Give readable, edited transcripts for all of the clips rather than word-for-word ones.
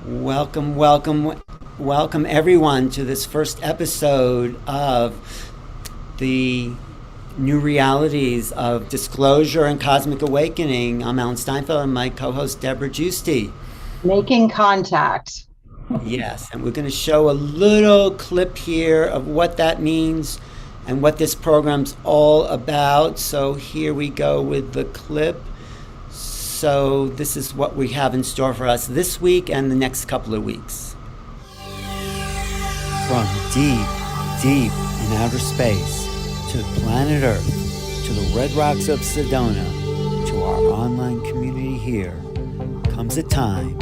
Welcome, welcome, welcome everyone to this first episode of the new realities of disclosure and cosmic awakening. I'm Alan Steinfeld and my co-host Debra Giusti. Making contact. Yes, and we're going to show a little clip here of what that means and what this program's all about. So here we go with the clip. So this is what we have in store for us this week and the next couple of weeks. From deep, deep in outer space to planet Earth, to the red rocks of Sedona, to our online community here, comes a time,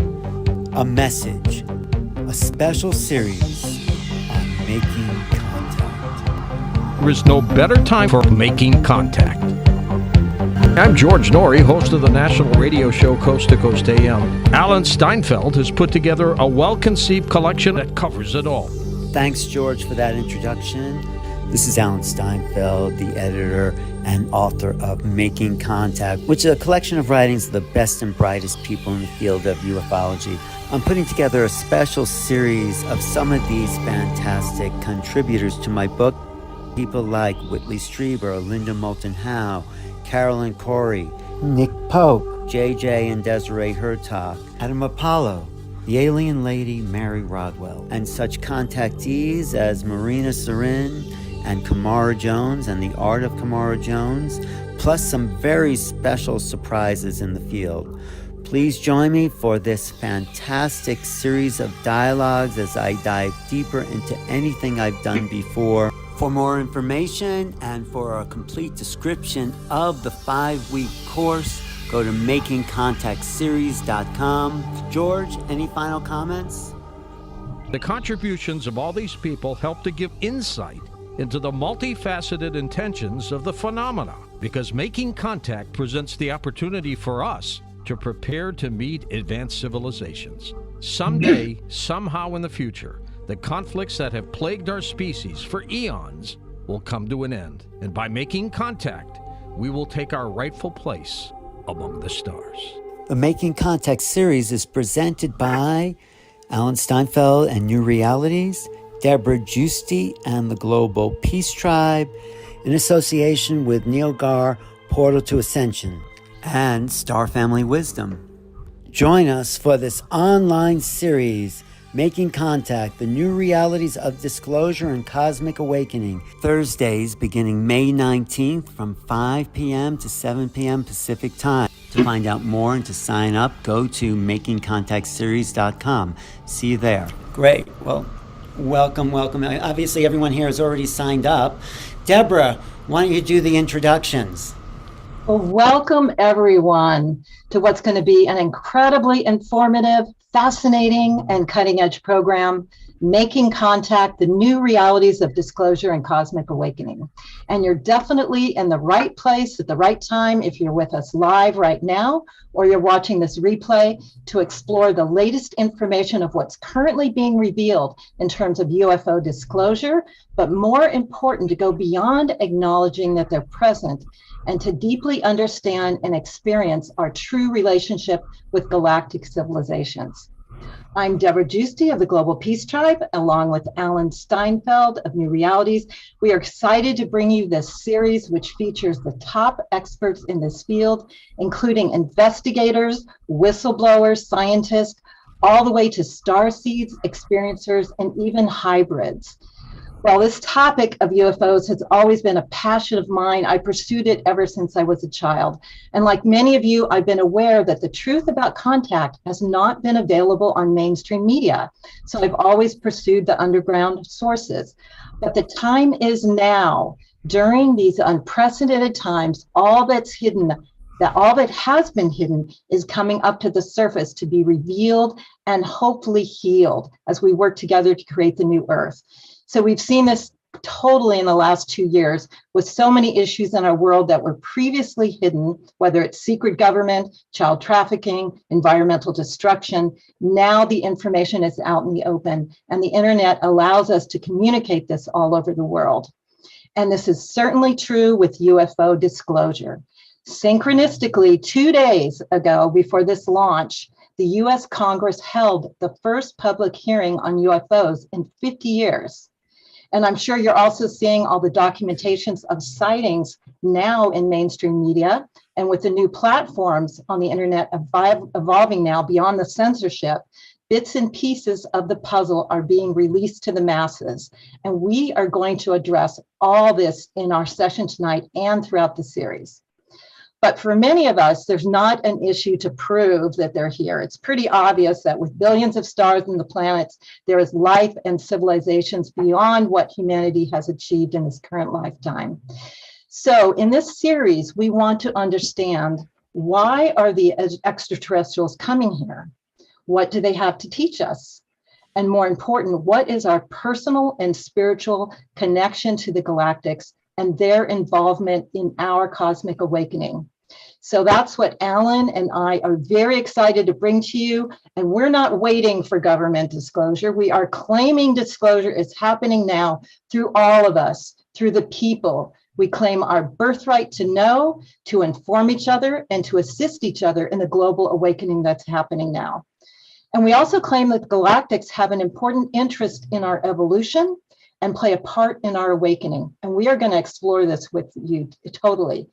a message, a special series on making contact. There is no better time for making contact. I'm George Norrie, host of the national radio show Coast to Coast AM. Alan Steinfeld has put together a well-conceived collection that covers it all. Thanks, George, for that introduction. This is Alan Steinfeld, the editor and author of Making Contact, which is a collection of writings of the best and brightest people in the field of ufology. I'm putting together a special series of some of these fantastic contributors to my book. People like Whitley Strieber, Linda Moulton Howe, Carolyn Cory, Nick Pope, JJ and Desiree Hurtak, Adam Apollo, the alien lady Mary Rodwell, and such contactees as Marina, Seren, and Kamora Jones and the art of Kamora Jones, plus some very special surprises in the field. Please join me for this fantastic series of dialogues as I dive deeper into anything I've done before. For more information and for a complete description of the 5-week course, go to makingcontactseries.com. George, any final comments? The contributions of all these people help to give insight into the multifaceted intentions of the phenomena, because making contact presents the opportunity for us to prepare to meet advanced civilizations. Someday, somehow in the future, the conflicts that have plagued our species for eons will come to an end. And by making contact, we will take our rightful place among the stars. The Making Contact series is presented by Alan Steinfeld and New Realities, Debra Giusti and the Global Peace Tribe, in association with Neil Gar, Portal to Ascension, and Star Family Wisdom. Join us for this online series, Making Contact, the new realities of disclosure and cosmic awakening, Thursdays beginning May 19th from 5 p.m. to 7 p.m. Pacific Time. To find out more and to sign up, go to makingcontactseries.com. See you there. Great. Well, welcome. Obviously, everyone here has already signed up. Debra, why don't you do the introductions? Well, welcome everyone to what's going to be an incredibly informative, fascinating, and cutting-edge program, Making Contact, the new realities of disclosure and cosmic awakening. And you're definitely in the right place at the right time if you're with us live right now, or you're watching this replay to explore the latest information of what's currently being revealed in terms of UFO disclosure, but more important, to go beyond acknowledging that they're present and to deeply understand and experience our true relationship with galactic civilizations. I'm Debra Giusti of the Global Peace Tribe, along with Alan Steinfeld of New Realities. We are excited to bring you this series, which features the top experts in this field, including investigators, whistleblowers, scientists, all the way to starseeds, experiencers, and even hybrids. Well, this topic of UFOs has always been a passion of mine. I pursued it ever since I was a child. And like many of you, I've been aware that the truth about contact has not been available on mainstream media. So I've always pursued the underground sources. But the time is now. During these unprecedented times, all that has been hidden is coming up to the surface to be revealed and hopefully healed as we work together to create the new Earth. So we've seen this totally in the last 2 years with so many issues in our world that were previously hidden, whether it's secret government, child trafficking, environmental destruction. Now the information is out in the open, and the internet allows us to communicate this all over the world. And this is certainly true with UFO disclosure. Synchronistically, 2 days ago before this launch, the US Congress held the first public hearing on UFOs in 50 years. And I'm sure you're also seeing all the documentations of sightings now in mainstream media, and with the new platforms on the internet evolving now beyond the censorship, bits and pieces of the puzzle are being released to the masses. And we are going to address all this in our session tonight and throughout the series. But for many of us, there's not an issue to prove that they're here. It's pretty obvious that with billions of stars in the planets, there is life and civilizations beyond what humanity has achieved in this current lifetime. So in this series, we want to understand, why are the extraterrestrials coming here? What do they have to teach us? And more important, what is our personal and spiritual connection to the galactics and their involvement in our cosmic awakening? So that's what Alan and I are very excited to bring to you. And we're not waiting for government disclosure. We are claiming disclosure is happening now through all of us, through the people. We claim our birthright to know, to inform each other, and to assist each other in the global awakening that's happening now. And we also claim that the galactics have an important interest in our evolution and play a part in our awakening. And we are going to explore this with you totally.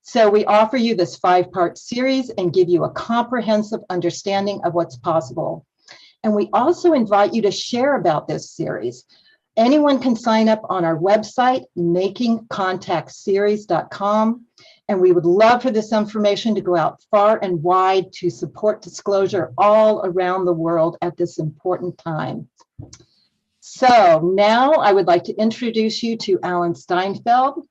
So we offer you this 5-part series and give you a comprehensive understanding of what's possible. And we also invite you to share about this series. Anyone can sign up on our website, makingcontactseries.com. And we would love for this information to go out far and wide to support disclosure all around the world at this important time. So now I would like to introduce you to Alan Steinfeld.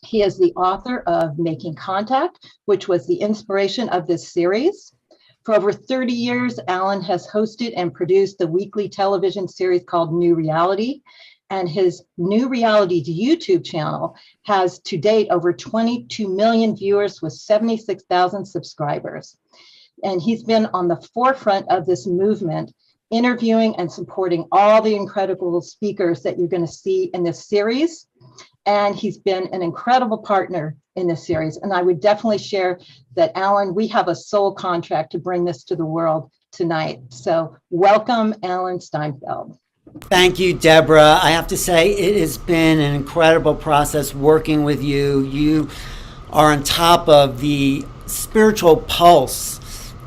He is the author of Making Contact, which was the inspiration of this series. For over 30 years, Alan has hosted and produced the weekly television series called New Reality. And his New Reality's YouTube channel has to date over 22 million viewers with 76,000 subscribers. And he's been on the forefront of this movement, interviewing and supporting all the incredible speakers that you're going to see in this series. And he's been an incredible partner in this series. And I would definitely share that, Alan, we have a soul contract to bring this to the world tonight. So welcome, Alan Steinfeld. Thank you, Debra. I have to say, it has been an incredible process working with you. You are on top of the spiritual pulse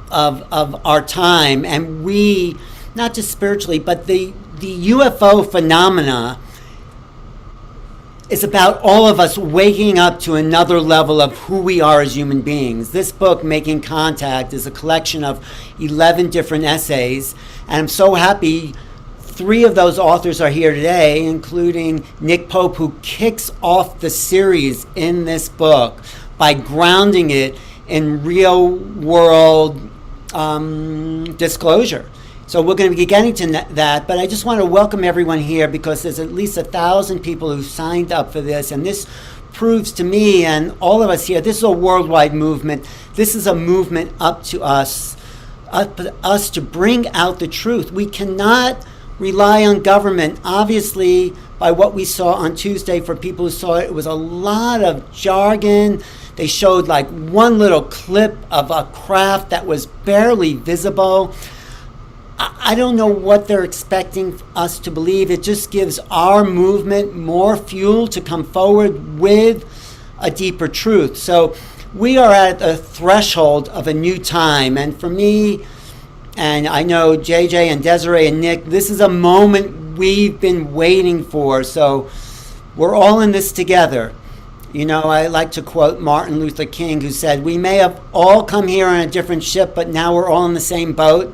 of our time. And we, not just spiritually, but the UFO phenomena is about all of us waking up to another level of who we are as human beings. This book, Making Contact, is a collection of 11 different essays. And I'm so happy 3 of those authors are here today, including Nick Pope, who kicks off the series in this book by grounding it in real world disclosure. So we're going to be getting to that, but I just want to welcome everyone here because there's at least 1,000 people who signed up for this, and this proves to me and all of us here, this is a worldwide movement. This is a movement up to us to bring out the truth. We cannot rely on government. Obviously, by what we saw on Tuesday, for people who saw it, it was a lot of jargon. They showed like one little clip of a craft that was barely visible. I don't know what they're expecting us to believe. It just gives our movement more fuel to come forward with a deeper truth. So we are at the threshold of a new time. And for me, and I know JJ and Desiree and Nick, this is a moment we've been waiting for. So we're all in this together. You know, I like to quote Martin Luther King, who said, "We may have all come here on a different ship, but now we're all in the same boat.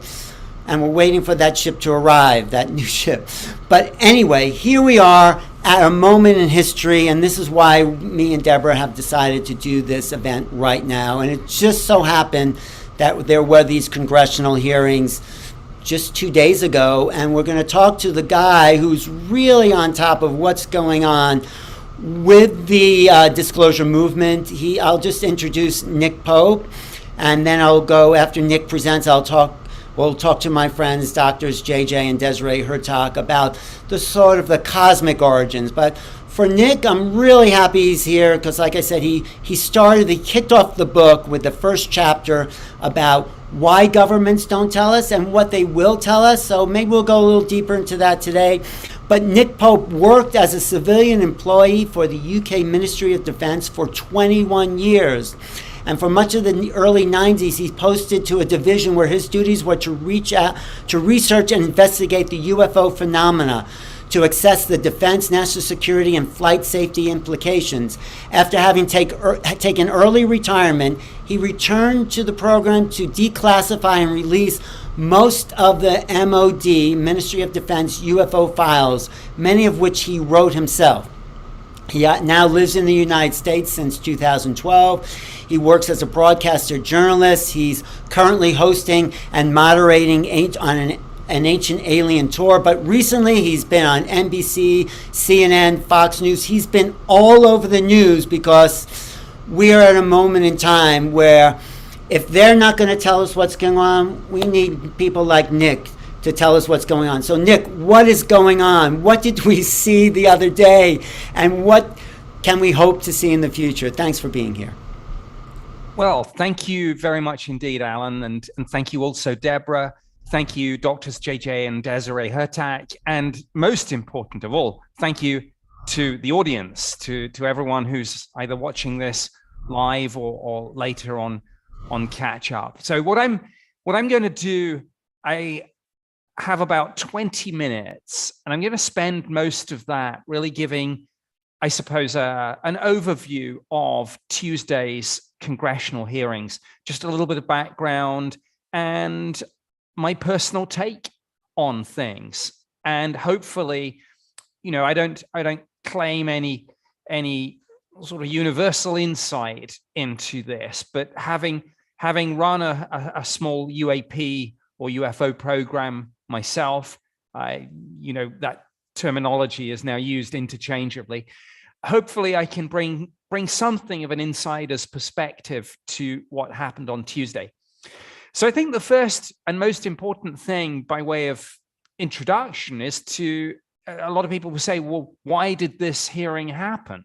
And we're waiting for that ship to arrive, that new ship." But anyway, here we are at a moment in history, and this is why me and Debra have decided to do this event right now. And it just so happened that there were these congressional hearings just 2 days ago, and we're going to talk to the guy who's really on top of what's going on with the disclosure movement. I'll just introduce Nick Pope, and then I'll go, after Nick presents, we'll talk to my friends, Doctors JJ and Desiree Hurtak, about the sort of the cosmic origins. But for Nick, I'm really happy he's here because, like I said, he kicked off the book with the first chapter about why governments don't tell us and what they will tell us. So maybe we'll go a little deeper into that today. But Nick Pope worked as a civilian employee for the UK Ministry of Defence for 21 years. And for much of the early 90s, he posted to a division where his duties were to research and investigate the UFO phenomena, to assess the defense, national security, and flight safety implications. After having taken early retirement, he returned to the program to declassify and release most of the MOD, Ministry of Defense, UFO files, many of which he wrote himself. He now lives in the United States since 2012. He works as a broadcaster journalist. He's currently hosting and moderating on an ancient alien tour, but recently he's been on NBC, CNN, Fox News. He's been all over the news because we are at a moment in time where if they're not going to tell us what's going on, we need people like Nick to tell us what's going on. So Nick, what is going on? What did we see the other day? And what can we hope to see in the future? Thanks for being here. Well, thank you very much indeed, Alan. And thank you also, Debra. Thank you, Doctors JJ and Desiree Hurtak. And most important of all, thank you to the audience, to everyone who's either watching this live or later on catch up. So what I'm going to do, I have about 20 minutes, and I'm going to spend most of that really giving, I suppose, an overview of Tuesday's congressional hearings, just a little bit of background and my personal take on things. And hopefully, I don't claim any sort of universal insight into this, but having run a small UAP or UFO program myself, that terminology is now used interchangeably. Hopefully I can bring something of an insider's perspective to what happened on Tuesday. So I think the first and most important thing by way of introduction is to, a lot of people will say, well, why did this hearing happen?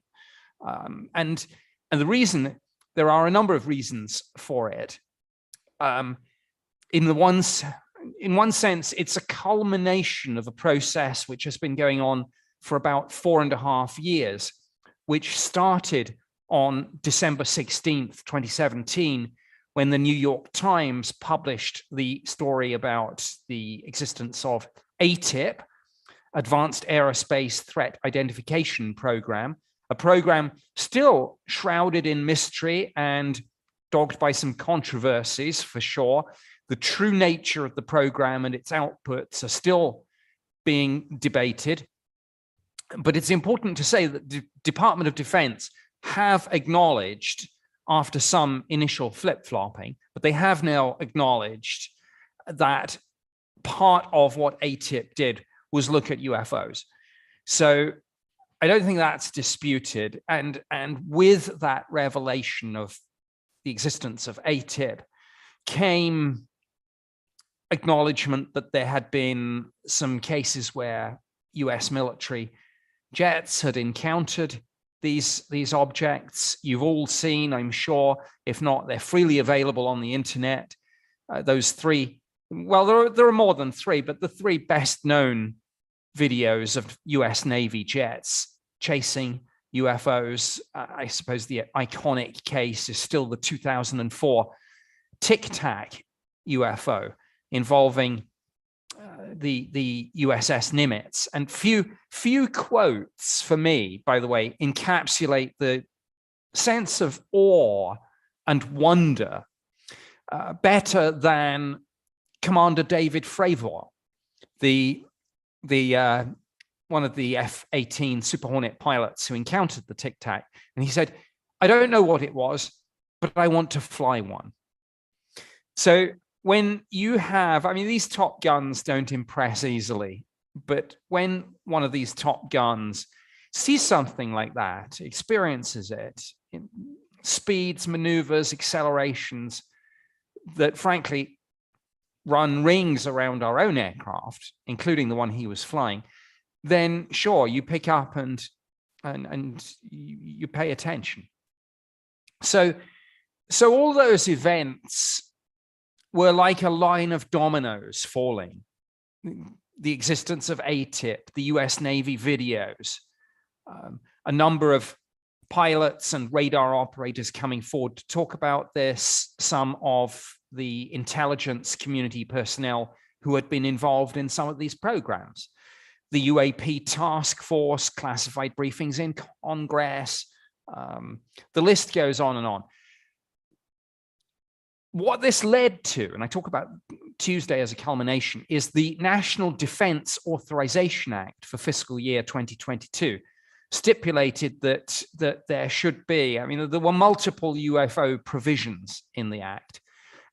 And the reason, there are a number of reasons for it. In one sense, it's a culmination of a process which has been going on for about 4.5 years, which started on December 16th, 2017, when the New York Times published the story about the existence of ATIP, Advanced Aerospace Threat Identification Program, a program still shrouded in mystery and dogged by some controversies for sure. The true nature of the program and its outputs are still being debated. But it's important to say that the Department of Defense have acknowledged, after some initial flip-flopping, but they have now acknowledged that part of what ATIP did was look at UFOs. So I don't think that's disputed. And with that revelation of the existence of ATIP came acknowledgement that there had been some cases where US military jets had encountered these objects. You've all seen, I'm sure, if not, they're freely available on the internet. Those three, well, there are more than three, but the three best known videos of US Navy jets chasing UFOs. I suppose the iconic case is still the 2004 Tic Tac UFO involving the USS Nimitz. And few quotes for me, by the way, encapsulate the sense of awe and wonder better than Commander David Fravor, the one of the F-18 Super Hornet pilots who encountered the Tic Tac. And he said, I don't know what it was, but I want to fly one. So when you have, I mean, these top guns don't impress easily, but when one of these top guns sees something like that, experiences it, speeds, maneuvers, accelerations that frankly run rings around our own aircraft, including the one he was flying, then sure, you pick up and you pay attention. So all those events were like a line of dominoes falling. The existence of ATIP, the US Navy videos, a number of pilots and radar operators coming forward to talk about this, some of the intelligence community personnel who had been involved in some of these programs, the UAP task force, classified briefings in Congress, the list goes on and on. What this led to, and I talk about Tuesday as a culmination, is the National Defense Authorization Act for fiscal year 2022 stipulated that there should be, I mean, there were multiple UFO provisions in the act.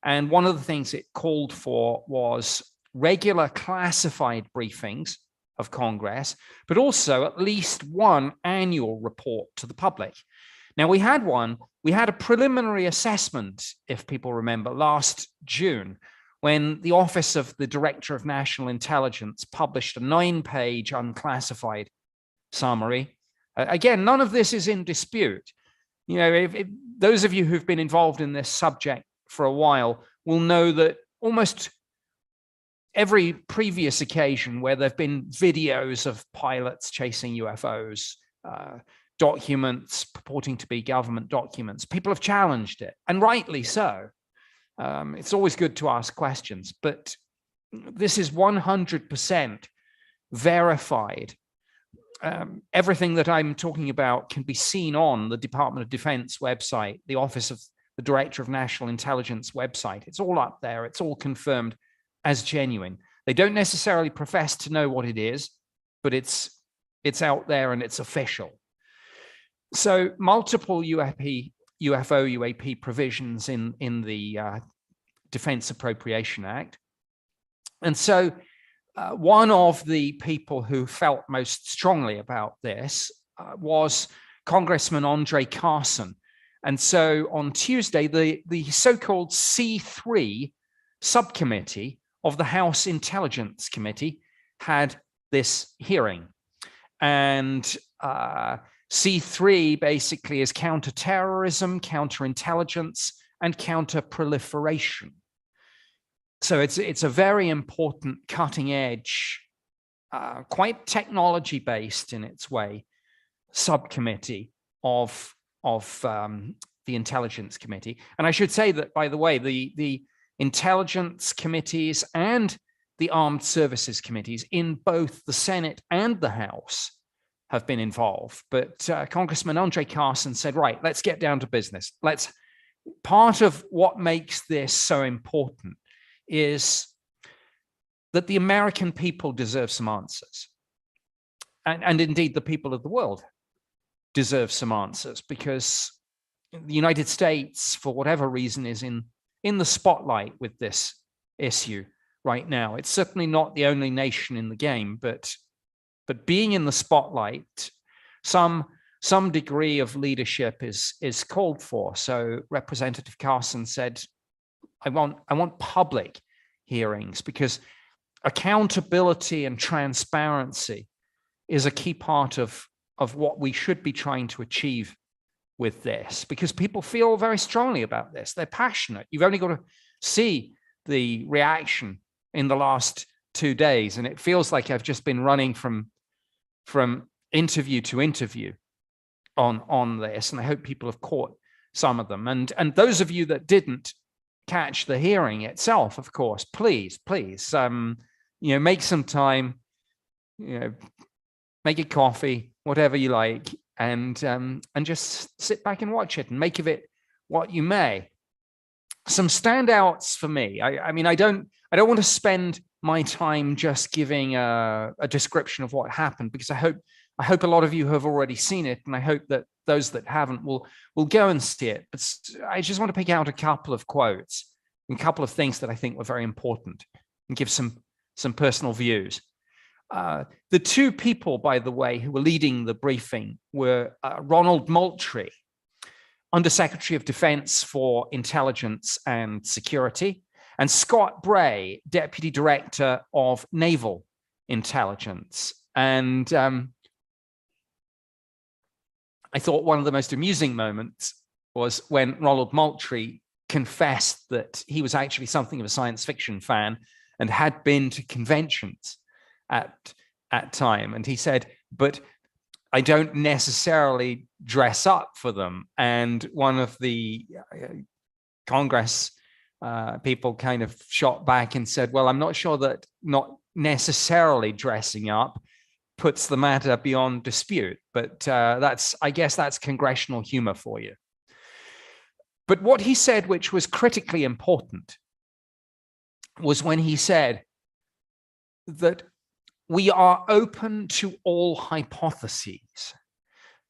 And one of the things it called for was regular classified briefings of Congress, but also at least one annual report to the public. Now, we had a preliminary assessment, if people remember, last June, when the Office of the Director of National Intelligence published a 9-page unclassified summary. Again, none of this is in dispute. You know, if those of you who've been involved in this subject for a while will know that almost every previous occasion where there've been videos of pilots chasing UFOs, documents purporting to be government documents, people have challenged it, and rightly so. It's always good to ask questions, but this is 100% verified. Everything that I'm talking about can be seen on the Department of Defense website, the Office of the Director of National Intelligence website. It's all up there. It's all confirmed as genuine. They don't necessarily profess to know what it is, but it's out there and it's official. So multiple UFO, UAP provisions in the Defense Appropriation Act. And so one of the people who felt most strongly about this was Congressman Andre Carson. And so on Tuesday, the so-called C3 subcommittee of the House Intelligence Committee had this hearing. And C3 basically is counterterrorism, counterintelligence, and counterproliferation. So it's a very important cutting edge, quite technology based in its way, subcommittee of the Intelligence Committee. And I should say that, by the way, the intelligence committees and the armed services committees in both the Senate and the House have been involved. But Congressman Andre Carson said, right, let's get down to business. Part of what makes this so important is that the American people deserve some answers. And indeed, the people of the world deserve some answers, because the United States, for whatever reason, is in the spotlight with this issue right now. It's certainly not the only nation in the game, but being in the spotlight, some degree of leadership is called for. So Representative Carson said, I want public hearings, because accountability and transparency is a key part of what we should be trying to achieve with this, because people feel very strongly about this. They're passionate. You've only got to see the reaction in the last 2 days, and it feels like I've just been running from interview to interview on this, and I hope people have caught some of them. And those of you that didn't catch the hearing itself, of course, please, make some time, make a coffee, whatever you like, and just sit back and watch it and make of it what you may. Some standouts for me. I don't want to spend my time just giving a description of what happened, because I hope a lot of you have already seen it, and I hope that those that haven't will go and see it. But I just want to pick out a couple of quotes and a couple of things that I think were very important, and give some personal views. The two people, by the way, who were leading the briefing were Ronald Moultrie, Undersecretary of Defense for Intelligence and Security, and Scott Bray, Deputy Director of Naval Intelligence. And I thought one of the most amusing moments was when Ronald Moultrie confessed that he was actually something of a science fiction fan and had been to conventions at time. And he said, but I don't necessarily dress up for them. And one of the Congress people kind of shot back and said, well, I'm not sure that not necessarily dressing up puts the matter beyond dispute. But I guess that's congressional humor for you. But what he said, which was critically important, was when he said that we are open to all hypotheses,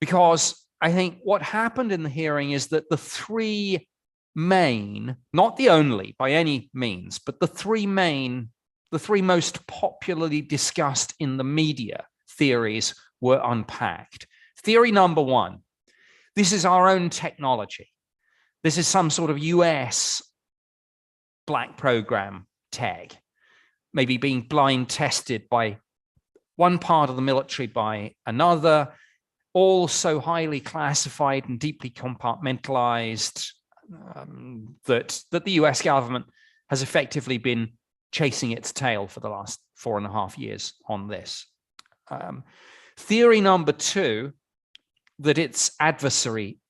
because I think what happened in the hearing is that the three main, not the only by any means, but the three most popularly discussed in the media theories were unpacked. Theory number one, this is our own technology. This is some sort of US black program tag, maybe being blind tested by one part of the military by another, all so highly classified and deeply compartmentalized that the US government has effectively been chasing its tail for the last 4.5 years on this. Theory number two, that it's adversary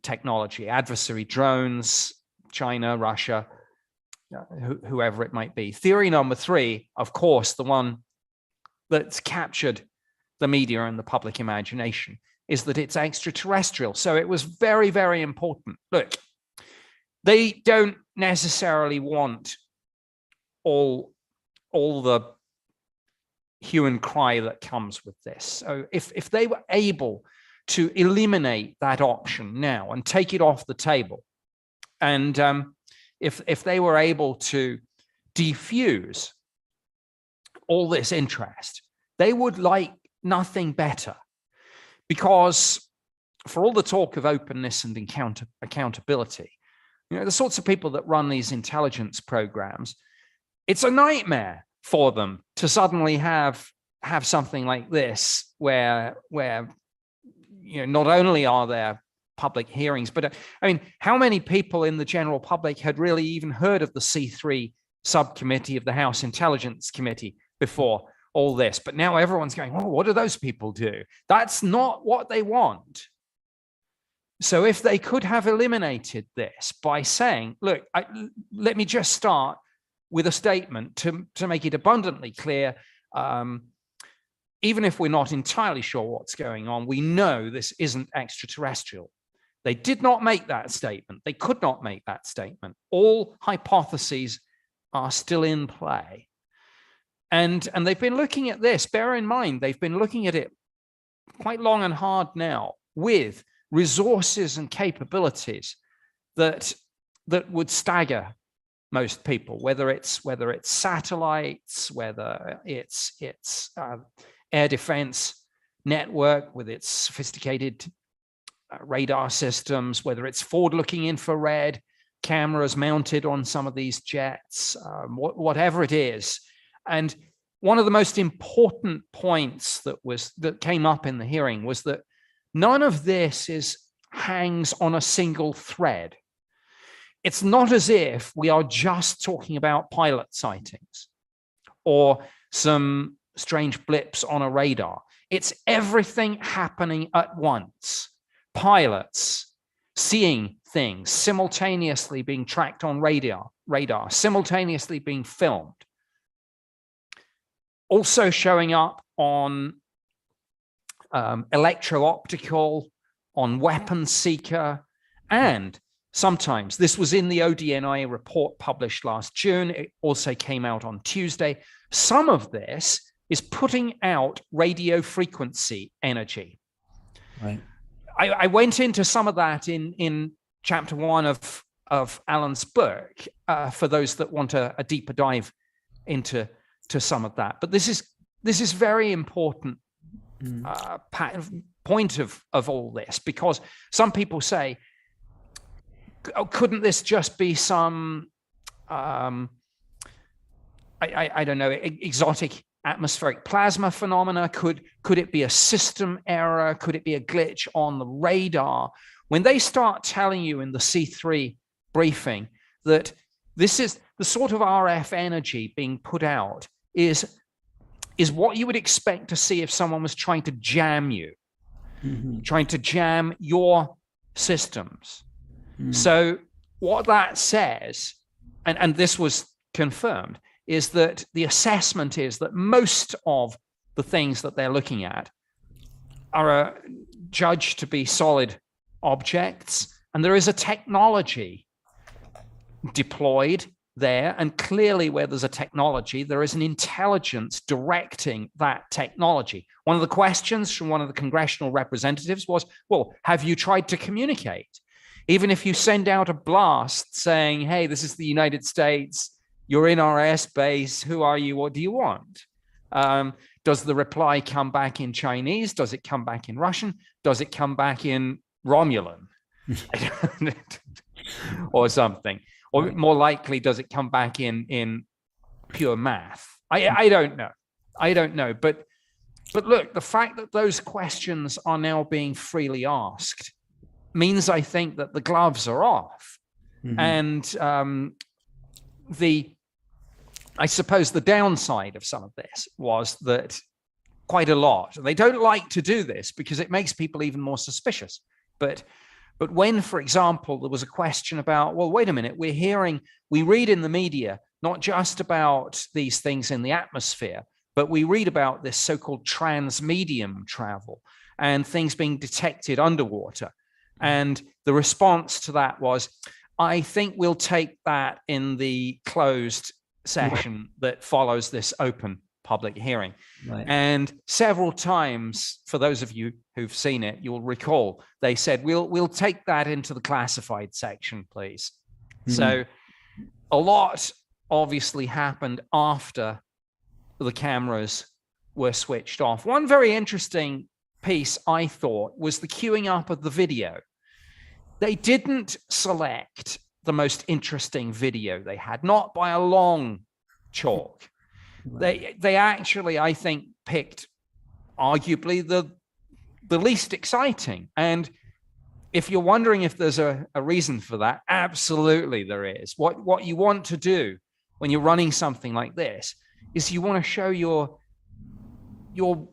technology, adversary drones, China, Russia, whoever it might be. Theory number three, of course, the one that's captured the media and the public imagination, is that it's extraterrestrial. So it was very, very important. Look, they don't necessarily want all the hue and cry that comes with this. So if they were able to eliminate that option now and take it off the table, and if they were able to defuse all this interest, they would like nothing better, because for all the talk of openness and accountability, the sorts of people that run these intelligence programs, it's a nightmare for them to suddenly have something like this where not only are there public hearings, but I mean, how many people in the general public had really even heard of the C3 subcommittee of the House Intelligence Committee before all this? But now everyone's going, oh, what do those people do? That's not what they want. So if they could have eliminated this by saying, look, let me just start with a statement to make it abundantly clear, even if we're not entirely sure what's going on, we know this isn't extraterrestrial. They did not make that statement. They could not make that statement. All hypotheses are still in play. And they've been looking at this. Bear in mind, they've been looking at it quite long and hard now with resources and capabilities that would stagger most people, whether it's satellites, whether it's air defense network with its sophisticated radar systems, whether it's forward-looking infrared cameras mounted on some of these jets, whatever it is. And one of the most important points that came up in the hearing was that none of this hangs on a single thread. It's not as if we are just talking about pilot sightings or some strange blips on a radar. It's everything happening at once. Pilots seeing things simultaneously being tracked on radar, simultaneously being filmed. Also showing up on electro-optical, on weapon seeker, and sometimes, this was in the ODNI report published last June, it also came out on Tuesday, some of this is putting out radio frequency energy. Right. I went into some of that in chapter 1 of Alan's book for those that want a deeper dive into some of that. But this is very important point of all this, because some people say, oh, couldn't this just be some I don't know, exotic atmospheric plasma phenomena? Could it be a system error? Could it be a glitch on the radar? When they start telling you in the C3 briefing that this is the sort of RF energy being put out is what you would expect to see if someone was trying to jam you, trying to jam your systems. So what that says, and this was confirmed, is that the assessment is that most of the things that they're looking at are judged to be solid objects, and there is a technology deployed there, and clearly where there's a technology, there is an intelligence directing that technology. One of the questions from one of the congressional representatives was, well, have you tried to communicate? Even if you send out a blast saying, hey, this is the United States, you're in our airspace, who are you, what do you want? Does the reply come back in Chinese? Does it come back in Russian? Does it come back in Romulan? Or something? Or more likely, does it come back in pure math? I don't know. I don't know. But look, the fact that those questions are now being freely asked means, I think, that the gloves are off. And I suppose the downside of some of this was that quite a lot, they don't like to do this because it makes people even more suspicious. But when, for example, there was a question about, well, wait a minute, we read in the media, not just about these things in the atmosphere, but we read about this so-called transmedium travel and things being detected underwater. And the response to that was, I think we'll take that in the closed session that follows this open public hearing. Right. And several times, for those of you who've seen it, you'll recall they said, we'll take that into the classified section, please. So a lot obviously happened after the cameras were switched off. One very interesting piece, I thought, was the queuing up of the video. They didn't select the most interesting video they had, not by a long chalk. Right. They actually, I think, picked arguably the least exciting. And if you're wondering if there's a reason for that, absolutely there is. What you want to do when you're running something like this is you want to show your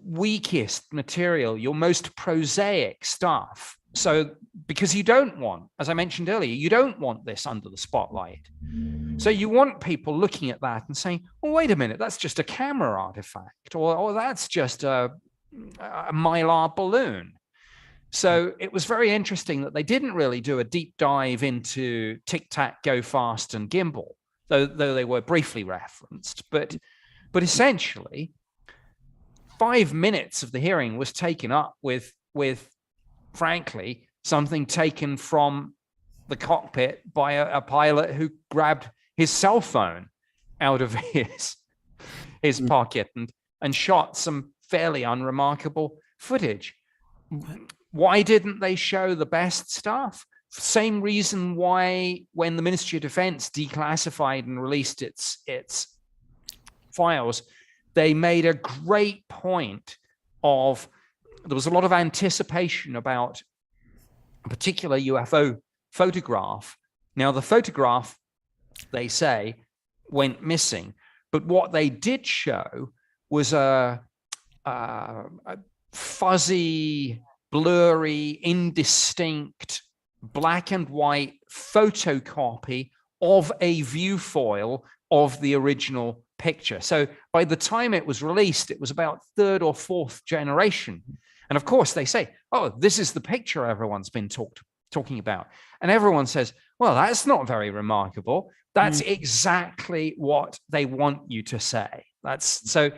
weakest material, your most prosaic stuff. So, because you don't want, as I mentioned earlier, you don't want this under the spotlight. So you want people looking at that and saying, well, wait a minute, that's just a camera artifact, or that's just a mylar balloon. So it was very interesting that they didn't really do a deep dive into Tic Tac, Go Fast, and Gimbal, though they were briefly referenced. But essentially, 5 minutes of the hearing was taken up with frankly, something taken from the cockpit by a pilot who grabbed his cell phone out of his pocket and shot some fairly unremarkable footage. Why didn't they show the best stuff? Same reason why when the Ministry of Defense declassified and released its files, they made a great point of, there was a lot of anticipation about a particular UFO photograph. Now, the photograph, they say, went missing, but what they did show was a fuzzy, blurry, indistinct, black and white photocopy of a viewfoil of the original picture. So by the time it was released, it was about third or fourth generation. And of course, they say, oh, this is the picture everyone's been talking about. And everyone says, well, that's not very remarkable. That's exactly what they want you to say. So,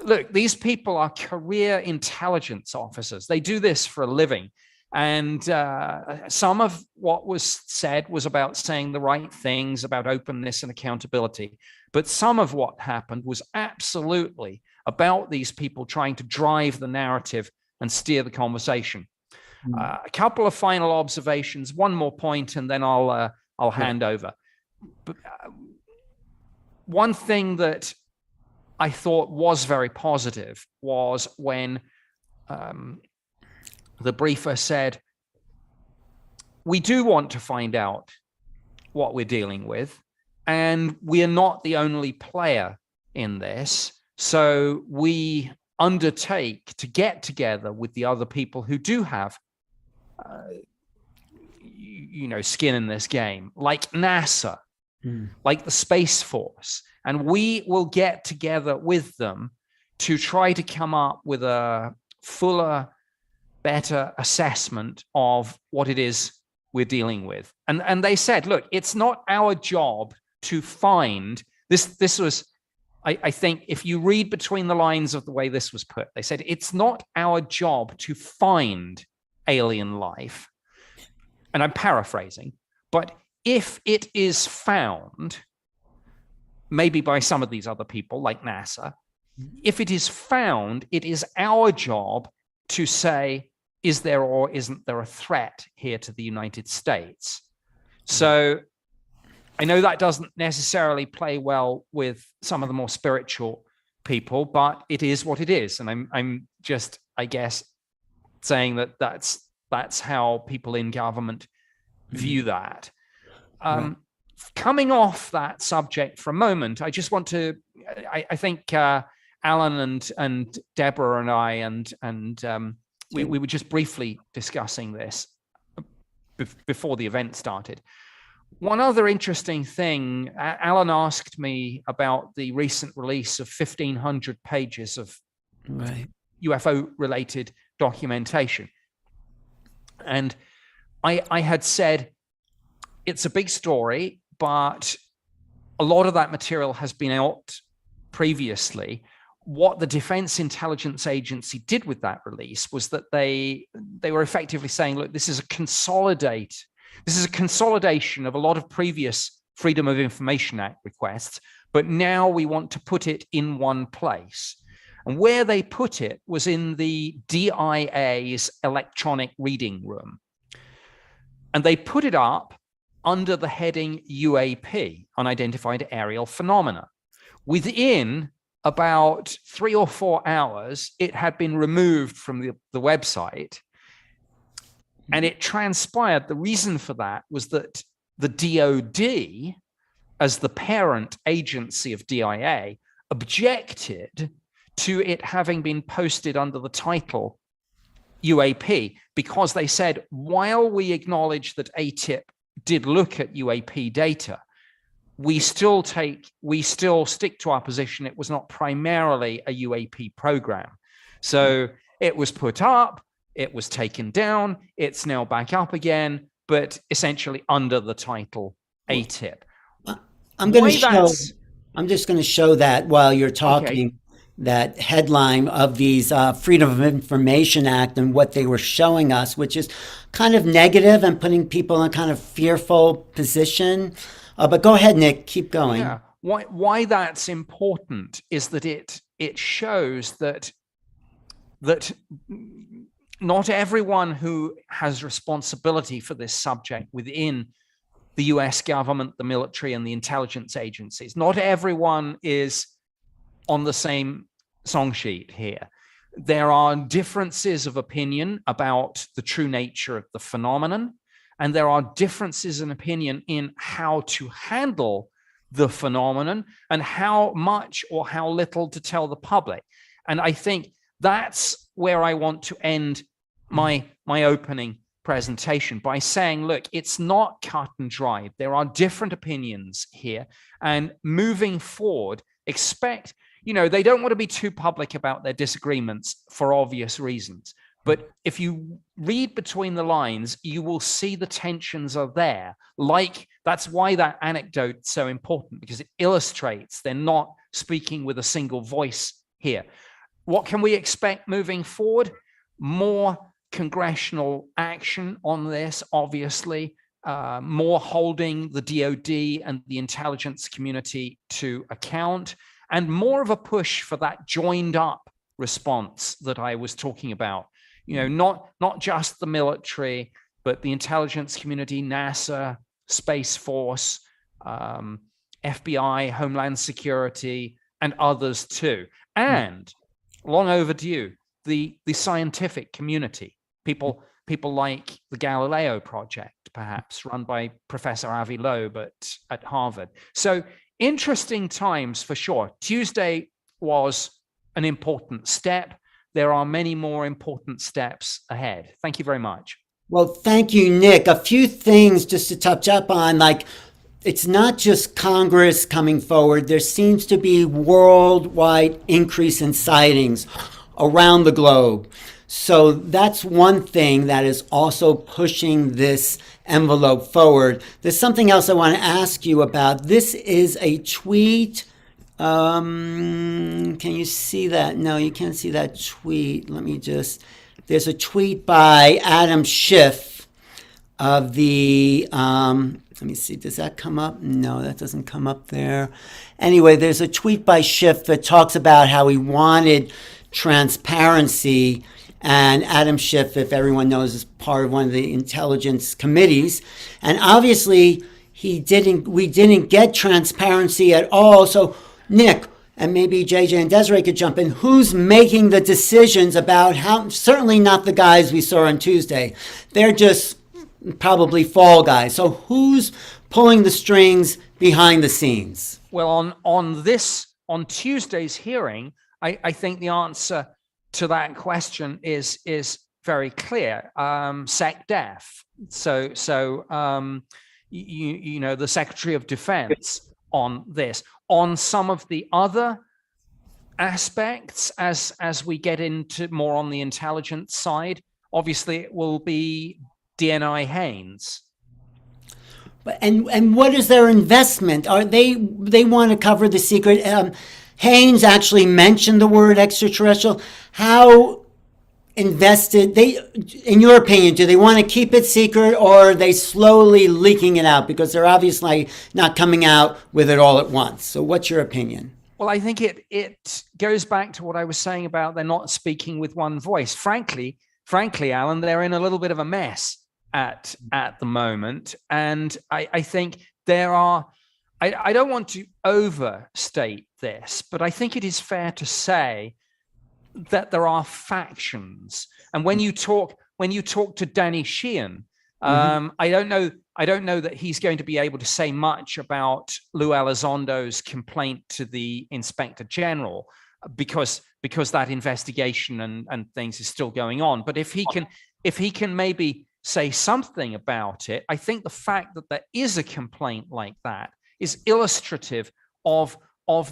look, these people are career intelligence officers. They do this for a living. And some of what was said was about saying the right things, about openness and accountability. But some of what happened was absolutely about these people trying to drive the narrative and steer the conversation. A couple of final observations, one more point, and then I'll hand over. But, one thing that I thought was very positive was when the briefer said, we do want to find out what we're dealing with, and we are not the only player in this. So we undertake to get together with the other people who do have, skin in this game, like NASA, like the Space Force, and we will get together with them to try to come up with a fuller, better assessment of what it is we're dealing with. And they said, look, it's not our job to find this. This was, I think, if you read between the lines of the way this was put, they said, it's not our job to find alien life. And I'm paraphrasing, but if it is found, maybe by some of these other people like NASA, if it is found, it is our job to say, is there or isn't there a threat here to the United States? So I know that doesn't necessarily play well with some of the more spiritual people, but it is what it is. And I'm just, I guess, saying that that's how people in government view that. Right. Coming off that subject for a moment, I just want to, I think Alan and Debra and I and we were just briefly discussing this before the event started. One other interesting thing, Alan asked me about the recent release of 1,500 pages of UFO-related documentation. And I had said, it's a big story, but a lot of that material has been out previously. What the Defense Intelligence Agency did with that release was that they were effectively saying, look, this is a consolidation of a lot of previous Freedom of Information Act requests, but now we want to put it in one place. And where they put it was in the DIA's electronic reading room. And they put it up under the heading UAP, Unidentified Aerial Phenomena. Within about 3 or 4 hours, it had been removed from the website. And it transpired, the reason for that was that the DOD, as the parent agency of DIA, objected to it having been posted under the title UAP, because they said, while we acknowledge that ATIP did look at UAP data, we still stick to our position. It was not primarily a UAP program. So it was put up, it was taken down, it's now back up again, but essentially under the title ATIP. I'm just going to show that while you're talking. Okay. That headline of these Freedom of Information Act and what they were showing us, which is kind of negative and putting people in a kind of fearful position. But go ahead, Nick, keep going. Yeah. Why that's important is that it shows that not everyone who has responsibility for this subject within the US government, the military, and the intelligence agencies, not everyone is on the same song sheet here. There are differences of opinion about the true nature of the phenomenon, and there are differences in opinion in how to handle the phenomenon and how much or how little to tell the public. And I think that's where I want to end my opening presentation, by saying, look, it's not cut and dried. There are different opinions here, and moving forward, expect, they don't want to be too public about their disagreements for obvious reasons. But if you read between the lines, you will see the tensions are there. That's why that anecdote is so important, because it illustrates they're not speaking with a single voice here. What can we expect moving forward? More congressional action on this, obviously, more holding the DOD and the intelligence community to account, and more of a push for that joined up response that I was talking about. Not just the military, but the intelligence community, NASA, Space Force, FBI, Homeland Security, and others too. And long overdue, the scientific community, people people like the Galileo Project, perhaps run by Professor Avi Loeb at Harvard. So interesting times for sure. Tuesday was an important step. There are many more important steps ahead. Thank you very much. Well, thank you, Nick. A few things just to touch up on, like it's not just Congress coming forward. There seems to be worldwide increase in sightings around the globe. So that's one thing that is also pushing this envelope forward. There's something else I want to ask you about. This is a tweet. Can you see that? No, you can't see that tweet. There's a tweet by Adam Schiff of the, let me see, does that come up? No, that doesn't come up there. Anyway, there's a tweet by Schiff that talks about how he wanted transparency. And Adam Schiff, if everyone knows, is part of one of the intelligence committees. And obviously, we didn't get transparency at all. So, Nick, and maybe JJ and Desiree could jump in, who's making the decisions about how, certainly not the guys we saw on Tuesday. They're just probably fall guys. So who's pulling the strings behind the scenes? Well, on Tuesday's hearing, I think the answer to that question is very clear. SecDef. So you know, the Secretary of Defense on this. On some of the other aspects, as we get into more on the intelligence side, obviously it will be DNI Haynes. And what is their investment? Are they want to cover the secret? Haynes actually mentioned the word extraterrestrial. How invested in your opinion, do they want to keep it secret, or are they slowly leaking it out because they're obviously not coming out with it all at once? So what's your opinion? Well, I think it goes back to what I was saying about they're not speaking with one voice. Frankly, Alan, they're in a little bit of a mess at the moment. And I think there are, I don't want to overstate this, but I think it is fair to say that there are factions. And when you talk to Danny Sheehan, I don't know that he's going to be able to say much about Lou Elizondo's complaint to the Inspector General because that investigation and things is still going on. But if he can maybe say something about it, I think the fact that there is a complaint like that is illustrative of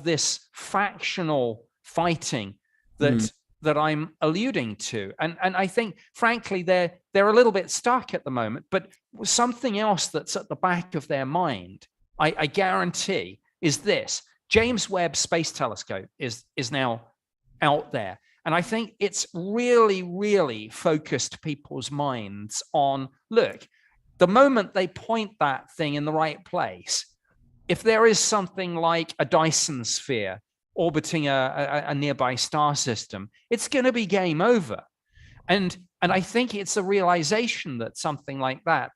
this factional fighting that I'm alluding to. And I think, frankly, they're a little bit stuck at the moment, but something else that's at the back of their mind, I guarantee, is this. James Webb Space Telescope is now out there. And I think it's really, really focused people's minds on, look, the moment they point that thing in the right place, if there is something like a Dyson sphere orbiting a nearby star system, it's going to be game over. And I think it's a realization that something like that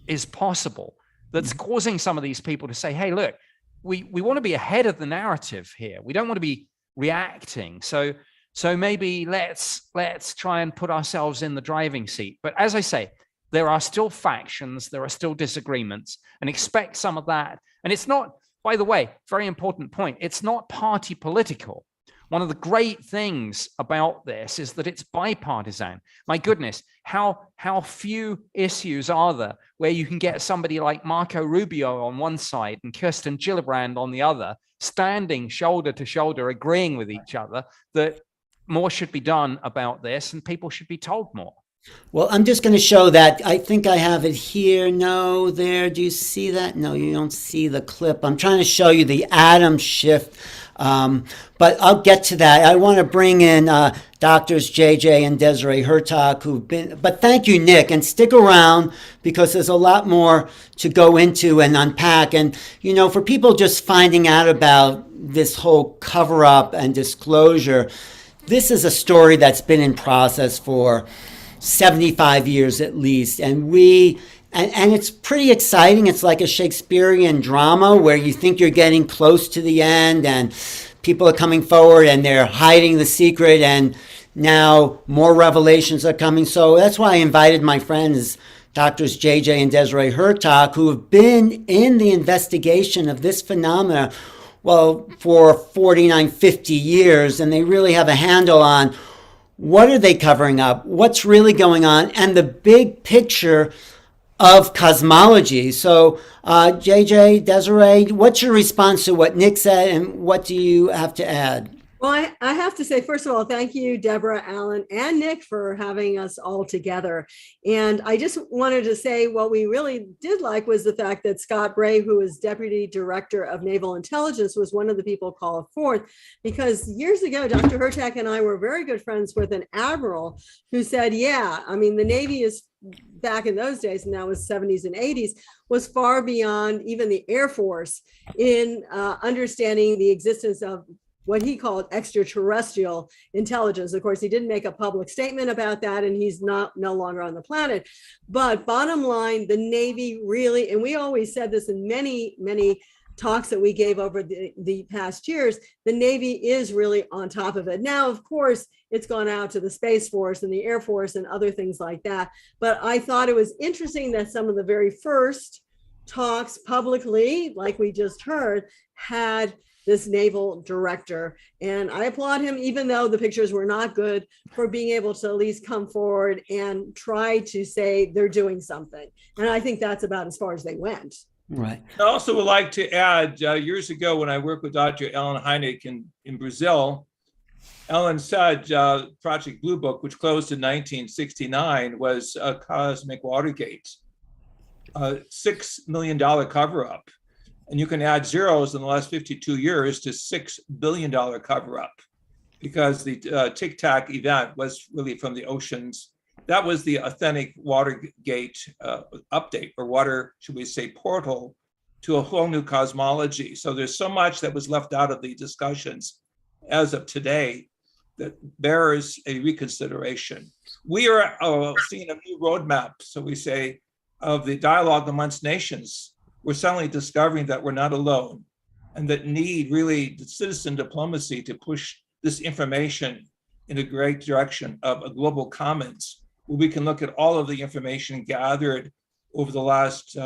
is possible that's causing some of these people to say, hey, look, we want to be ahead of the narrative here. We don't want to be reacting. So maybe let's try and put ourselves in the driving seat. But as I say, there are still factions, there are still disagreements, and expect some of that. And it's not, by the way, very important point, it's not party political. One of the great things about this is that it's bipartisan. My goodness, how few issues are there where you can get somebody like Marco Rubio on one side and Kirsten Gillibrand on the other, standing shoulder to shoulder, agreeing with each other that more should be done about this and people should be told more. Well, I'm just going to show that. I think I have it here. No, there. Do you see that? No, you don't see the clip. I'm trying to show you the Adam Schiff, but I'll get to that. I want to bring in Doctors JJ and Desiree Hurtak, but thank you, Nick, and stick around because there's a lot more to go into and unpack. And, you know, for people just finding out about this whole cover-up and disclosure, this is a story that's been in process for 75 years at least, and it's pretty exciting. It's like a Shakespearean drama where you think you're getting close to the end and people are coming forward and they're hiding the secret, and now more revelations are coming. So that's why I invited my friends, Doctors JJ and Desiree Hurtak, who have been in the investigation of this phenomena, well, for 49, 50 years, and they really have a handle on what are they covering up, what's really going on, and the big picture of cosmology. So, JJ, Desiree, what's your response to what Nick said, and what do you have to add? Well, I have to say, first of all, thank you, Debra, Alan, and Nick for having us all together. And I just wanted to say what we really did like was the fact that Scott Bray, who is Deputy Director of Naval Intelligence, was one of the people called forth, because years ago, Dr. Hurtak and I were very good friends with an admiral who said, yeah, I mean, the Navy is back in those days, and that was 70s and 80s, was far beyond even the Air Force in understanding the existence of what he called extraterrestrial intelligence. Of course, he didn't make a public statement about that, and he's no longer on the planet. But bottom line, the Navy really, and we always said this in many, many talks that we gave over the past years, the Navy is really on top of it. Now, of course, it's gone out to the Space Force and the Air Force and other things like that. But I thought it was interesting that some of the very first talks publicly, like we just heard, had this naval director. And I applaud him, even though the pictures were not good, for being able to at least come forward and try to say they're doing something. And I think that's about as far as they went. Right. I also would like to add, years ago when I worked with Dr. Ellen Hynek in Brazil, Ellen said Project Blue Book, which closed in 1969, was a cosmic Watergate, $6 million cover-up. And you can add zeros in the last 52 years to $6 billion cover-up, because the Tic Tac event was really from the oceans. That was the authentic Watergate update, or water, should we say, portal to a whole new cosmology. So there's so much that was left out of the discussions as of today that bears a reconsideration. We are seeing a new roadmap, so we say, of the dialogue amongst nations. We're suddenly discovering that we're not alone, and that need really citizen diplomacy to push this information in a great direction of a global commons, where we can look at all of the information gathered over the last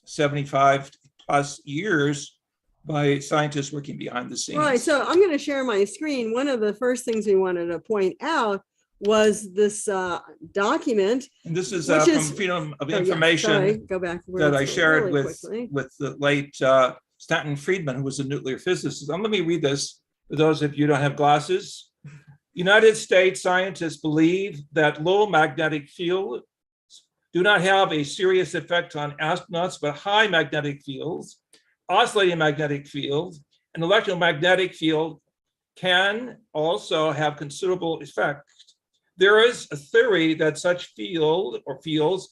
75 plus years by scientists working behind the scenes. Right, so I'm going to share my screen. One of the first things we wanted to point out was this document. And this is from Freedom of Information go back that I shared with the late Stanton Friedman, who was a nuclear physicist. Let me read this for those of you who don't have glasses. United States scientists believe that low magnetic fields do not have a serious effect on astronauts, but high magnetic fields, oscillating magnetic fields, and electromagnetic field can also have considerable effect. There is a theory that such fields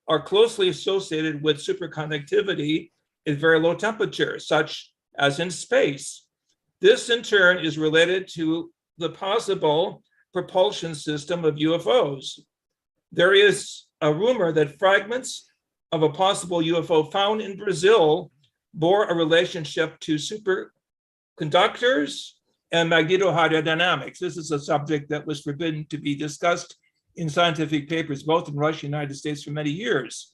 are closely associated with superconductivity at very low temperatures, such as in space. This in turn is related to the possible propulsion system of UFOs. There is a rumor that fragments of a possible UFO found in Brazil bore a relationship to superconductors and magnetohydrodynamics. This is a subject that was forbidden to be discussed in scientific papers, both in Russia and the United States, for many years.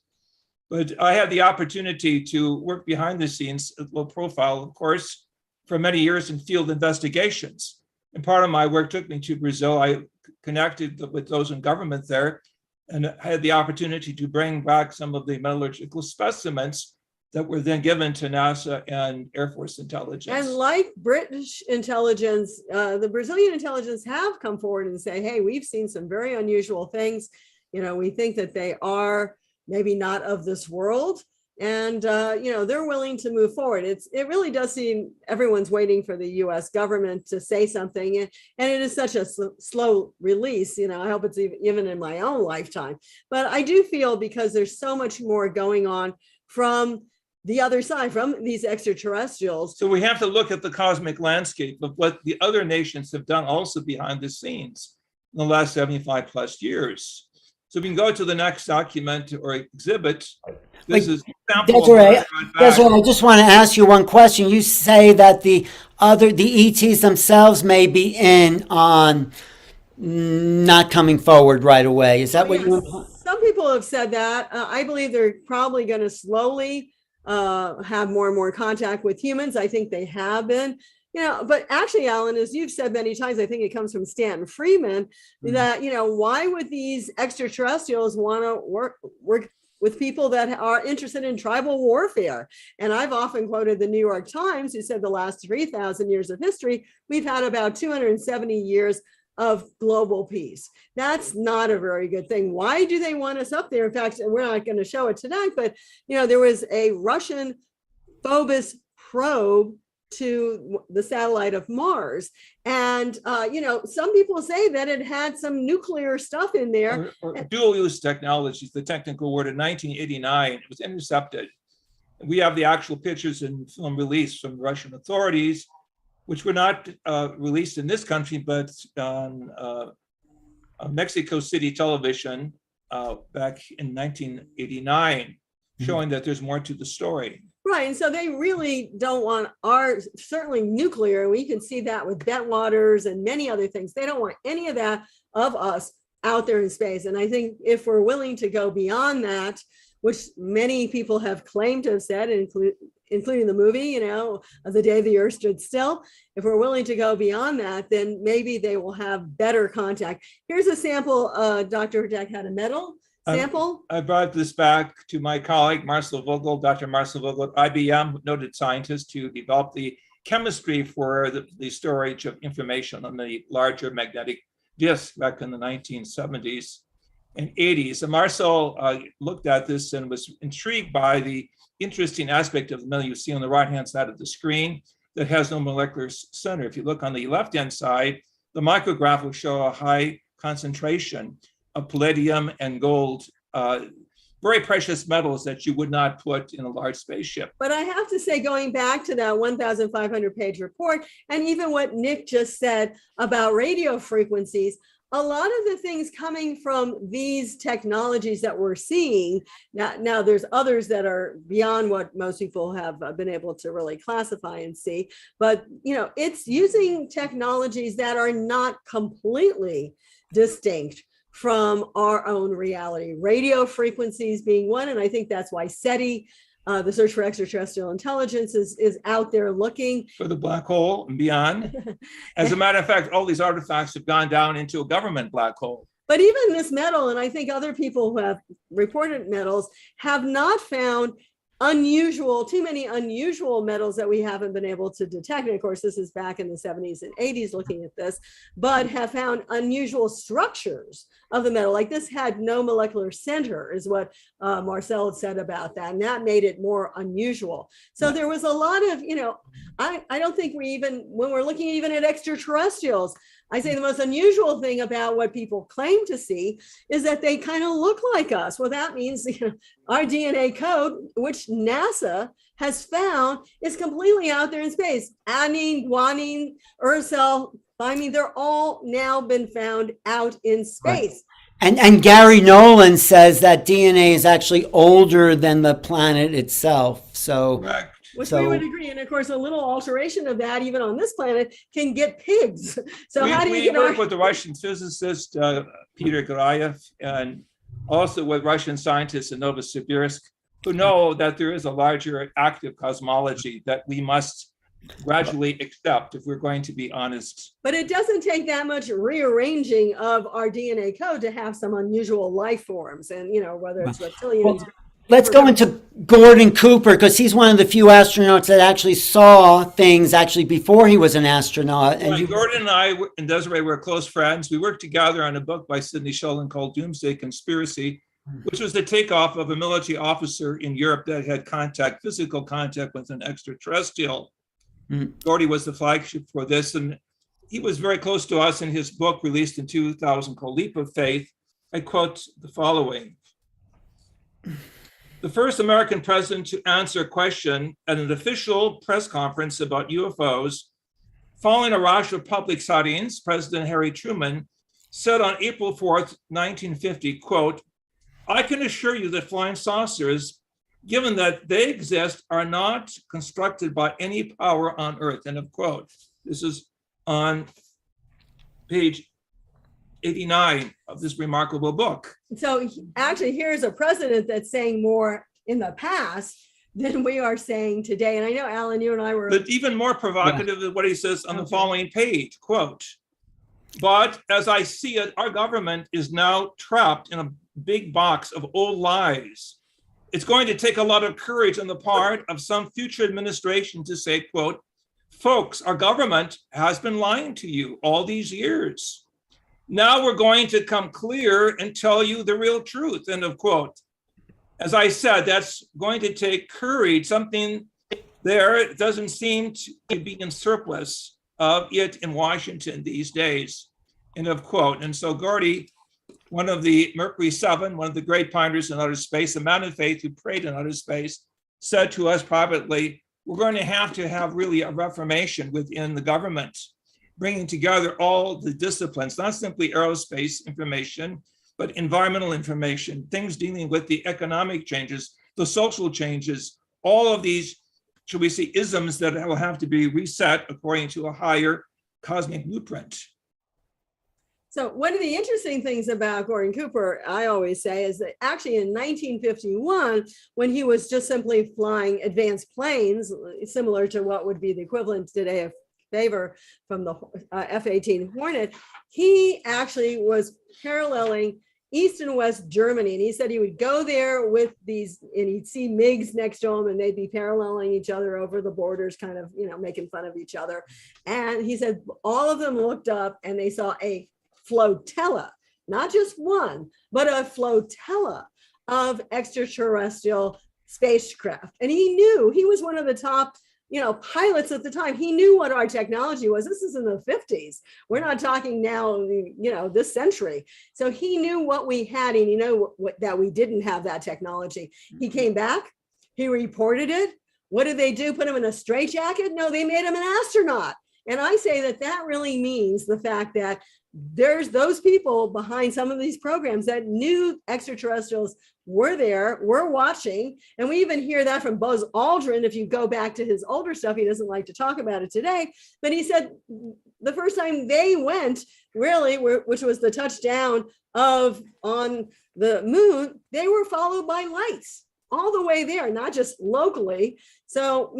But I had the opportunity to work behind the scenes, at low profile, of course, for many years in field investigations. And part of my work took me to Brazil. I connected with those in government there, and I had the opportunity to bring back some of the metallurgical specimens that were then given to NASA and Air Force intelligence. And like British intelligence, the Brazilian intelligence have come forward and say, hey, we've seen some very unusual things. You know, we think that they are maybe not of this world. And, they're willing to move forward. It really does seem everyone's waiting for the US government to say something. And it is such a slow release. I hope it's even in my own lifetime. But I do feel, because there's so much more going on from the other side, from these extraterrestrials. So we have to look at the cosmic landscape of what the other nations have done also behind the scenes in the last 75 plus years. So we can go to the next document or exhibit. This is Desiree, I just want to ask you one question. You say that the ETs themselves may be in on not coming forward right away. Is that what you want? Some people have said that. I believe they're probably going to slowly have more and more contact with humans. I think they have been. But actually, Alan, as you've said many times, I think it comes from Stanton Friedman, that, why would these extraterrestrials want to work with people that are interested in tribal warfare? And I've often quoted the New York Times, who said the last 3,000 years of history, we've had about 270 years of global peace. That's not a very good thing. Why do they want us up there? In fact, we're not going to show it tonight, but, there was a Russian Phobos probe to the satellite of Mars. And, some people say that it had some nuclear stuff in there. Or dual use technologies, the technical word. In 1989, it was intercepted. We have the actual pictures and film released from Russian authorities, which were not released in this country, but on Mexico City television back in 1989, showing that there's more to the story. Right. And so they really don't want certainly nuclear. We can see that with Bentwaters and many other things. They don't want any of that of us out there in space. And I think if we're willing to go beyond that, which many people have claimed to have said, including the movie, of The Day the Earth Stood Still, if we're willing to go beyond that, then maybe they will have better contact. Here's a sample. Dr. Hurtak had a medal sample. I brought this back to my colleague, Marcel Vogel, Dr. Marcel Vogel at IBM, noted scientist who developed the chemistry for the storage of information on the larger magnetic disk back in the 1970s and 80s. And Marcel looked at this and was intrigued by the interesting aspect of the metal you see on the right-hand side of the screen that has no molecular center. If you look on the left-hand side, the micrograph will show a high concentration of palladium and gold, very precious metals that you would not put in a large spaceship. But I have to say, going back to that 1,500 page report, and even what Nick just said about radio frequencies, a lot of the things coming from these technologies that we're seeing, now there's others that are beyond what most people have been able to really classify and see, but it's using technologies that are not completely distinct from our own reality. Radio frequencies being one, and I think that's why SETI, the search for extraterrestrial intelligence, is out there looking for the black hole and beyond. As a matter of fact, all these artifacts have gone down into a government black hole. But even this metal, and I think other people who have reported metals, have not found too many unusual metals that we haven't been able to detect. And of course, this is back in the 70s and 80s looking at this, but have found unusual structures of the metal. Like this had no molecular center, is what Marcel said about that. And that made it more unusual. So there was a lot of, I don't think when we're looking even at extraterrestrials, I say the most unusual thing about what people claim to see is that they kind of look like us. Well, that means our DNA code, which NASA has found, is completely out there in space. Adenine, guanine, uracil, thymine, they're all now been found out in space. Right. And Gary Nolan says that DNA is actually older than the planet itself. So. Correct. Which we would agree. And of course, a little alteration of that, even on this planet, can get pigs. So we work with the Russian physicist, Peter Garayev, and also with Russian scientists in Novosibirsk, who know that there is a larger active cosmology that we must gradually accept if we're going to be honest. But it doesn't take that much rearranging of our DNA code to have some unusual life forms. And, whether it's reptilians. Let's go into Gordon Cooper, because he's one of the few astronauts that actually saw things before he was an astronaut. And Gordon and I and Desiree were close friends. We worked together on a book by Sidney Sheldon called Doomsday Conspiracy, which was the takeoff of a military officer in Europe that had physical contact with an extraterrestrial. Gordy was the flagship for this, and he was very close to us. In his book released in 2000 called Leap of Faith, I quote the following. The first American president to answer a question at an official press conference about UFOs, following a rash of public sightings, President Harry Truman said on April 4th, 1950, quote, "I can assure you that flying saucers, given that they exist, are not constructed by any power on Earth," end of quote. This is on page 89 of this remarkable book. So actually, here's a president that's saying more in the past than we are saying today. And I know, Alan, you and I were. But even more provocative is what he says on the following page, quote, "But as I see it, our government is now trapped in a big box of old lies. It's going to take a lot of courage on the part of some future administration to say, quote, folks, our government has been lying to you all these years. Now we're going to come clear and tell you the real truth," end of quote. As I said, that's going to take courage, something there doesn't seem to be in surplus of it in Washington these days, end of quote. And so Gordy, one of the Mercury 7, one of the great pioneers in outer space, a man of faith who prayed in outer space, said to us privately, we're going to have really a reformation within the government, bringing together all the disciplines, not simply aerospace information, but environmental information, things dealing with the economic changes, the social changes, all of these, should we say, isms that will have to be reset according to a higher cosmic blueprint. So one of the interesting things about Gordon Cooper, I always say, is that actually in 1951, when he was just simply flying advanced planes, similar to what would be the equivalent today of favor from the F-18 Hornet, he actually was paralleling East and West Germany. And he said he would go there with these, and he'd see MiGs next to him, and they'd be paralleling each other over the borders, kind of, making fun of each other. And he said all of them looked up and they saw a flotilla, not just one, but a flotilla of extraterrestrial spacecraft. And he knew, he was one of the top pilots at the time. He knew what our technology was. This is in the 50s. We're not talking now, this century. So he knew what we had, and he knew that we didn't have that technology. He came back, he reported it. What did they do? Put him in a straitjacket? No, they made him an astronaut. And I say that really means the fact that there's those people behind some of these programs that knew extraterrestrials were there, were watching. And we even hear that from Buzz Aldrin. If you go back to his older stuff, he doesn't like to talk about it today, but he said the first time they went, really, which was the touchdown on the moon, they were followed by lights all the way there, not just locally. So,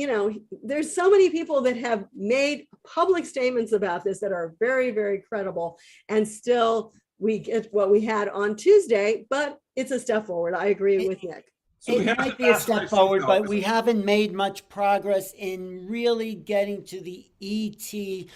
there's so many people that have made public statements about this that are very, very credible. And still, we get what we had on Tuesday, but it's a step forward. I agree with Nick. So it might be a step forward, but we haven't made much progress in really getting to the ET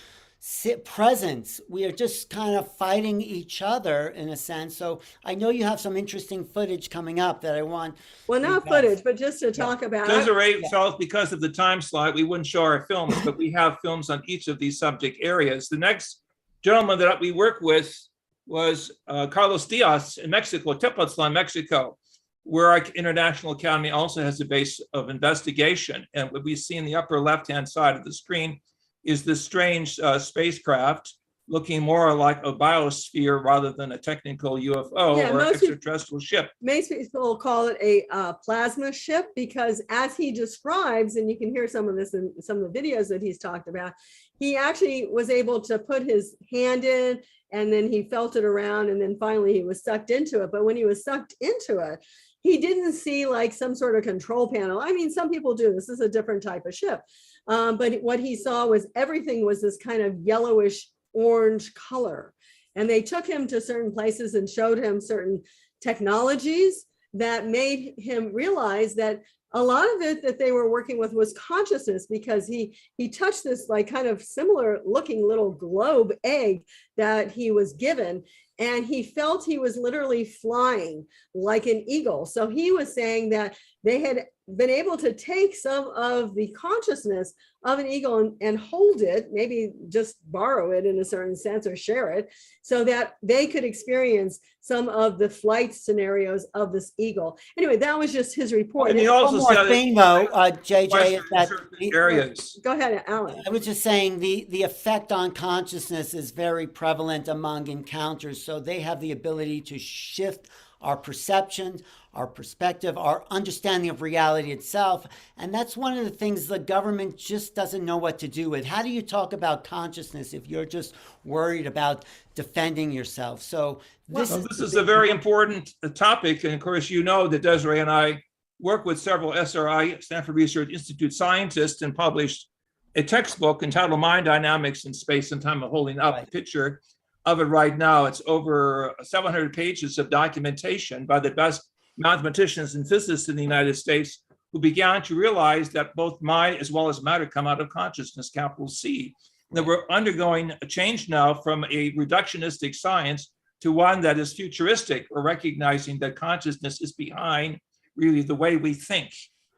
presence. We are just kind of fighting each other in a sense. So I know you have some interesting footage coming up that I want. Well, not footage, but just to talk about. Desiree felt because of the time slot, we wouldn't show our films, but we have films on each of these subject areas. The next gentleman that we work with was Carlos Diaz in Mexico, Tepoztlan, Mexico, where our International Academy also has a base of investigation. And what we see in the upper left-hand side of the screen is this strange spacecraft looking more like a biosphere rather than a technical UFO or extraterrestrial ship. Most people call it a plasma ship because, as he describes, and you can hear some of this in some of the videos that he's talked about, he actually was able to put his hand in, and then he felt it around, and then finally he was sucked into it. But when he was sucked into it, he didn't see like some sort of control panel. I mean, some people do. This is a different type of ship. But what he saw was everything was this kind of yellowish orange color. And they took him to certain places and showed him certain technologies that made him realize that a lot of it that they were working with was consciousness, because he touched this like kind of similar looking little globe egg that he was given, and he felt he was literally flying like an eagle. So he was saying that they had been able to take some of the consciousness of an eagle and hold it, maybe just borrow it in a certain sense or share it, so that they could experience some of the flight scenarios of this eagle. Anyway, that was just his report. And he also one more thing, though, JJ, is that areas. Go ahead, Alan. I was just saying the effect on consciousness is very prevalent among encounters. So they have the ability to shift our perceptions, our perspective, our understanding of reality itself. And that's one of the things the government just doesn't know what to do with. How do you talk about consciousness if you're just worried about defending yourself? So this is a very important topic. And of course, you know that Desiree and I work with several SRI, Stanford Research Institute scientists, and published a textbook entitled Mind Dynamics in Space and Time. I'm holding up a picture of it right now. It's over 700 pages of documentation by the best mathematicians and physicists in the United States, who began to realize that both mind as well as matter come out of consciousness, capital C. That we're undergoing a change now from a reductionistic science to one that is futuristic, or recognizing that consciousness is behind really the way we think,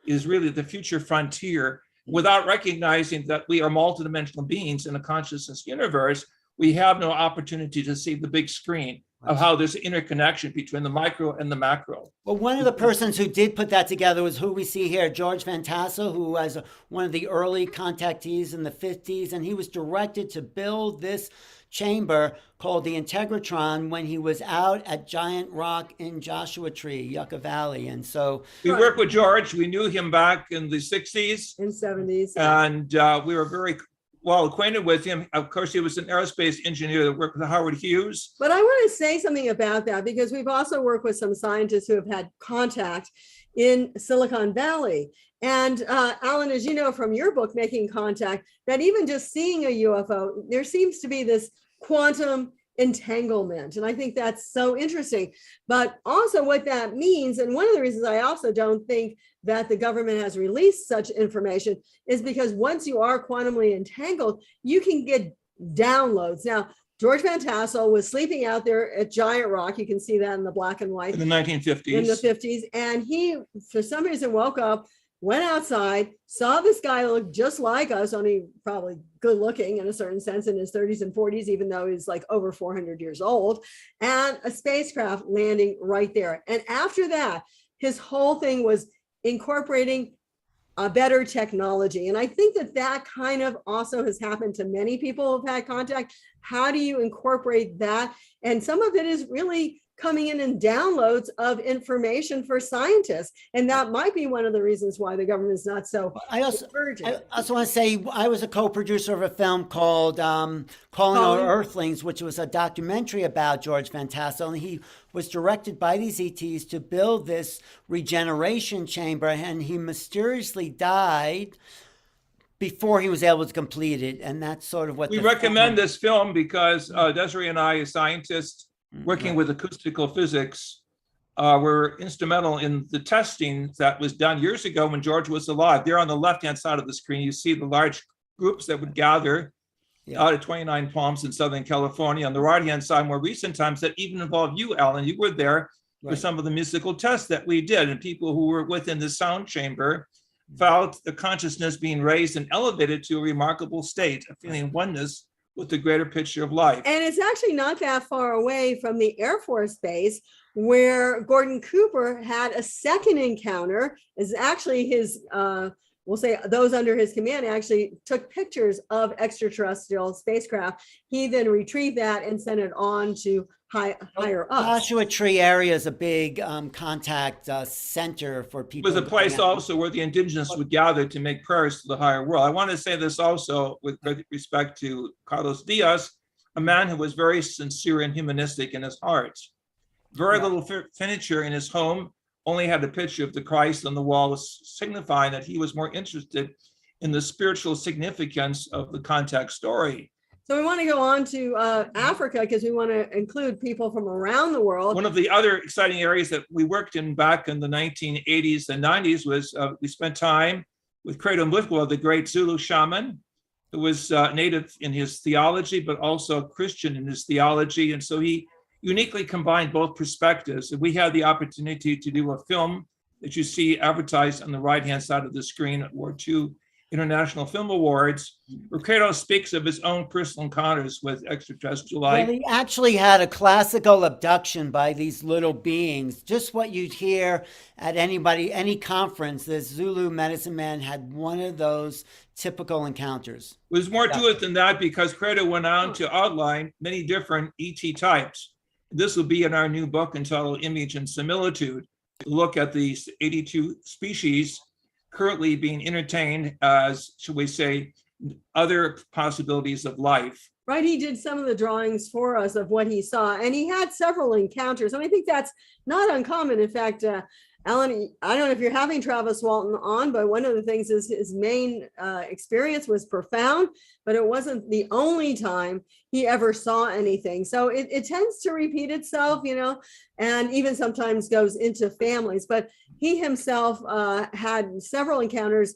is really the future frontier, without recognizing that we are multidimensional beings in a consciousness universe. We have no opportunity to see the big screen of how there's interconnection between the micro and the macro. Well, one of the persons who did put that together was who we see here, George Van Tassel, who was one of the early contactees in the 50s, and he was directed to build this chamber called the Integratron when he was out at Giant Rock in Joshua Tree, Yucca Valley. And so we worked with George. We knew him back in the 60s and 70s. And we were very well acquainted with him. Of course, he was an aerospace engineer that worked with Howard Hughes. But I want to say something about that, because we've also worked with some scientists who have had contact in Silicon Valley. And Alan, as you know from your book, Making Contact, that even just seeing a UFO, there seems to be this quantum entanglement. And I think that's so interesting. But also what that means, and one of the reasons I also don't think that the government has released such information, is because once you are quantumly entangled, you can get downloads. Now, George Van Tassel was sleeping out there at Giant Rock. You can see that in the black and white. In the 1950s. In the 50s. And he, for some reason, woke up, went outside, saw this guy look just like us, only probably good looking in a certain sense, in his 30s and 40s, even though he's like over 400 years old, and a spacecraft landing right there. And after that, his whole thing was incorporating a better technology. And I think that that kind of also has happened to many people who've had contact. How do you incorporate that? And some of it is really coming in downloads of information for scientists. And that might be one of the reasons why the government is not so urgent. I also want to say I was a co-producer of a film called Calling Our Earthlings, which was a documentary about George Van Tassel. And he was directed by these ETs to build this regeneration chamber. And he mysteriously died before he was able to complete it. And that's sort of what we recommend this film, because Desiree and I, as scientists, working with acoustical physics, were instrumental in the testing that was done years ago when George was alive. There on the left-hand side of the screen, you see the large groups that would gather out at 29 Palms in Southern California. On the right-hand side, more recent times that even involved you, Alan. You were there for some of the musical tests that we did, and people who were within the sound chamber felt the consciousness being raised and elevated to a remarkable state, a feeling oneness with the greater picture of life. And it's actually not that far away from the Air Force Base, where Gordon Cooper had a second encounter. Is actually his, we'll say those under his command actually took pictures of extraterrestrial spacecraft. He then retrieved that and sent it on to higher up. Joshua Tree area is a big contact center for people. It was a place also where the indigenous would gather to make prayers to the higher world. I want to say this also with respect to Carlos Diaz, a man who was very sincere and humanistic in his heart. Very little furniture in his home, only had a picture of the Christ on the wall, signifying that he was more interested in the spiritual significance of the contact story. So we want to go on to Africa, because we want to include people from around the world. One of the other exciting areas that we worked in back in the 1980s and 90s was we spent time with Credo Mutwa, the great Zulu shaman, who was native in his theology, but also Christian in his theology. And so he uniquely combined both perspectives. And we had the opportunity to do a film that you see advertised on the right-hand side of the screen at War II International Film Awards, where Credo speaks of his own personal encounters with extraterrestrial life. Well, he actually had a classical abduction by these little beings, just what you'd hear at any conference. The Zulu medicine man had one of those typical encounters. There's more to it than that, because Credo went on to outline many different ET types. This will be in our new book entitled Image and Similitude, to look at these 82 species currently being entertained as, should we say, other possibilities of life. Right, he did some of the drawings for us of what he saw, and he had several encounters, and I think that's not uncommon. In fact, Alan, I don't know if you're having Travis Walton on, but one of the things is his main experience was profound, but it wasn't the only time he ever saw anything. So it tends to repeat itself, you know, and even sometimes goes into families. But he himself had several encounters.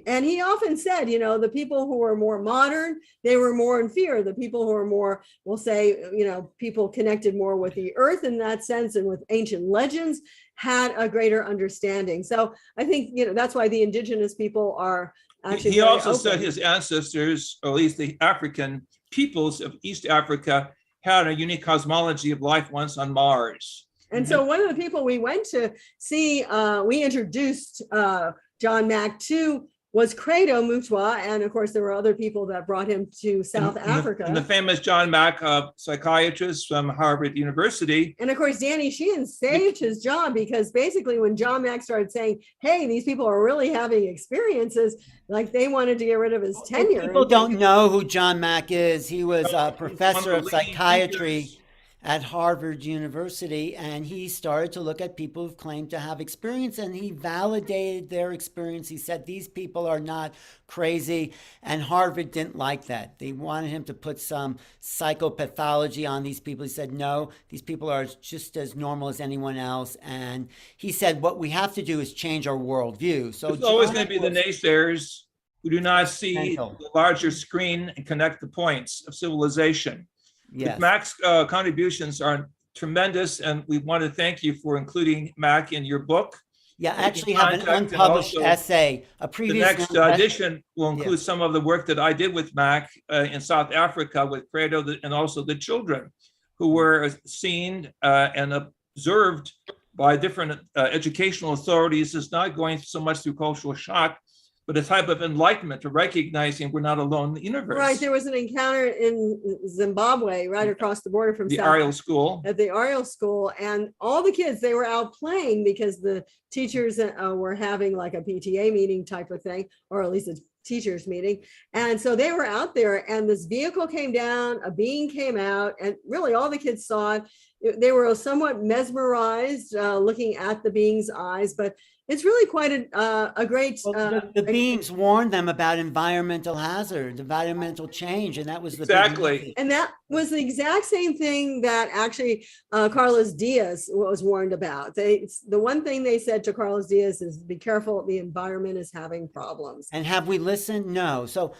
And he often said, you know, the people who were more modern, they were more in fear. The people who are more, we'll say, you know, people connected more with the earth in that sense and with ancient legends had a greater understanding. So I think, you know, that's why the indigenous people are actually. He also said his ancestors, or at least the African peoples of East Africa, had a unique cosmology of life once on Mars. And so one of the people we went to see, we introduced John Mack to was Credo Mutwa, and of course there were other people that brought him to South Africa. And the famous John Mack, psychiatrist from Harvard University. And of course, Danny Sheehan saved his job, because basically when John Mack started saying, hey, these people are really having experiences, like they wanted to get rid of his tenure. People don't know who John Mack is. He was a professor of psychiatry at Harvard University, and he started to look at people who claimed to have experience, and he validated their experience. He said these people are not crazy, and Harvard didn't like that. They wanted him to put some psychopathology on these people. He said, no, these people are just as normal as anyone else. And he said, what we have to do is change our worldview. So it's always going to be the naysayers who do not see the larger screen and connect the points of civilization. Yes. Mac's contributions are tremendous, and we want to thank you for including Mac in your book. Yeah, I actually have an unpublished essay. The next edition will include some of the work that I did with Mac in South Africa with Credo, and also the children who were seen and observed by different educational authorities as not going so much through cultural shock, but a type of enlightenment to recognizing we're not alone in the universe. Right. There was an encounter in Zimbabwe, right across the border from the South Ariel School. At the Ariel School, and all the kids, they were out playing because the teachers were having like a PTA meeting type of thing, or at least a teachers meeting. And so they were out there, and this vehicle came down, a being came out, and really all the kids saw it. They were somewhat mesmerized looking at the being's eyes, but it's really quite a great. The beings warned them about environmental hazard, environmental change, and that was the exactly. And that was the exact same thing that actually Carlos Diaz was warned about. The one thing they said to Carlos Diaz is, "Be careful, the environment is having problems." And have we listened? No. So.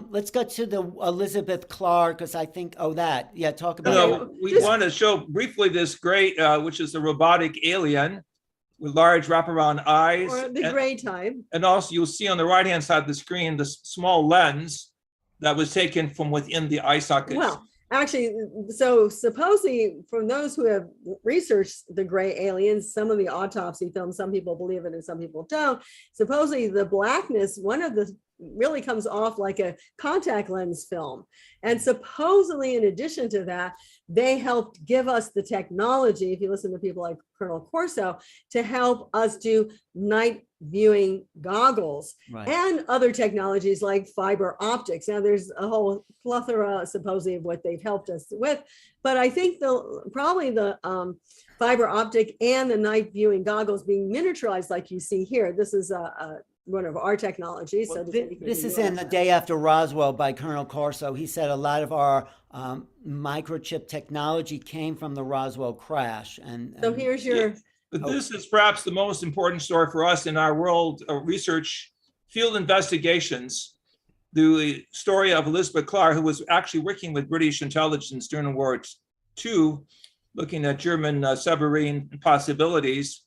Let's go to the Elizabeth Clark, because I think, talk about it. We want to show briefly this great, which is a robotic alien with large wraparound eyes. Or the gray type. And also you'll see on the right-hand side of the screen, the small lens that was taken from within the eye socket. Well, actually, so supposedly from those who have researched the gray aliens, some of the autopsy films, some people believe it and some people don't. Supposedly the blackness, one of the really comes off like a contact lens film. And supposedly, in addition to that, they helped give us the technology, if you listen to people like Colonel Corso, to help us do night viewing goggles, right, and other technologies like fiber optics. Now, there's a whole plethora, supposedly, of what they've helped us with. But I think probably the fiber optic and the night viewing goggles being miniaturized like you see here. This is one of our technologies. Well, this is in The Day After Roswell by Colonel Corso. He said a lot of our microchip technology came from the Roswell crash. And so here's your... Yeah. But this is perhaps the most important story for us in our world of research field investigations. The story of Elizabeth Clark, who was actually working with British intelligence during World War II, looking at German submarine possibilities.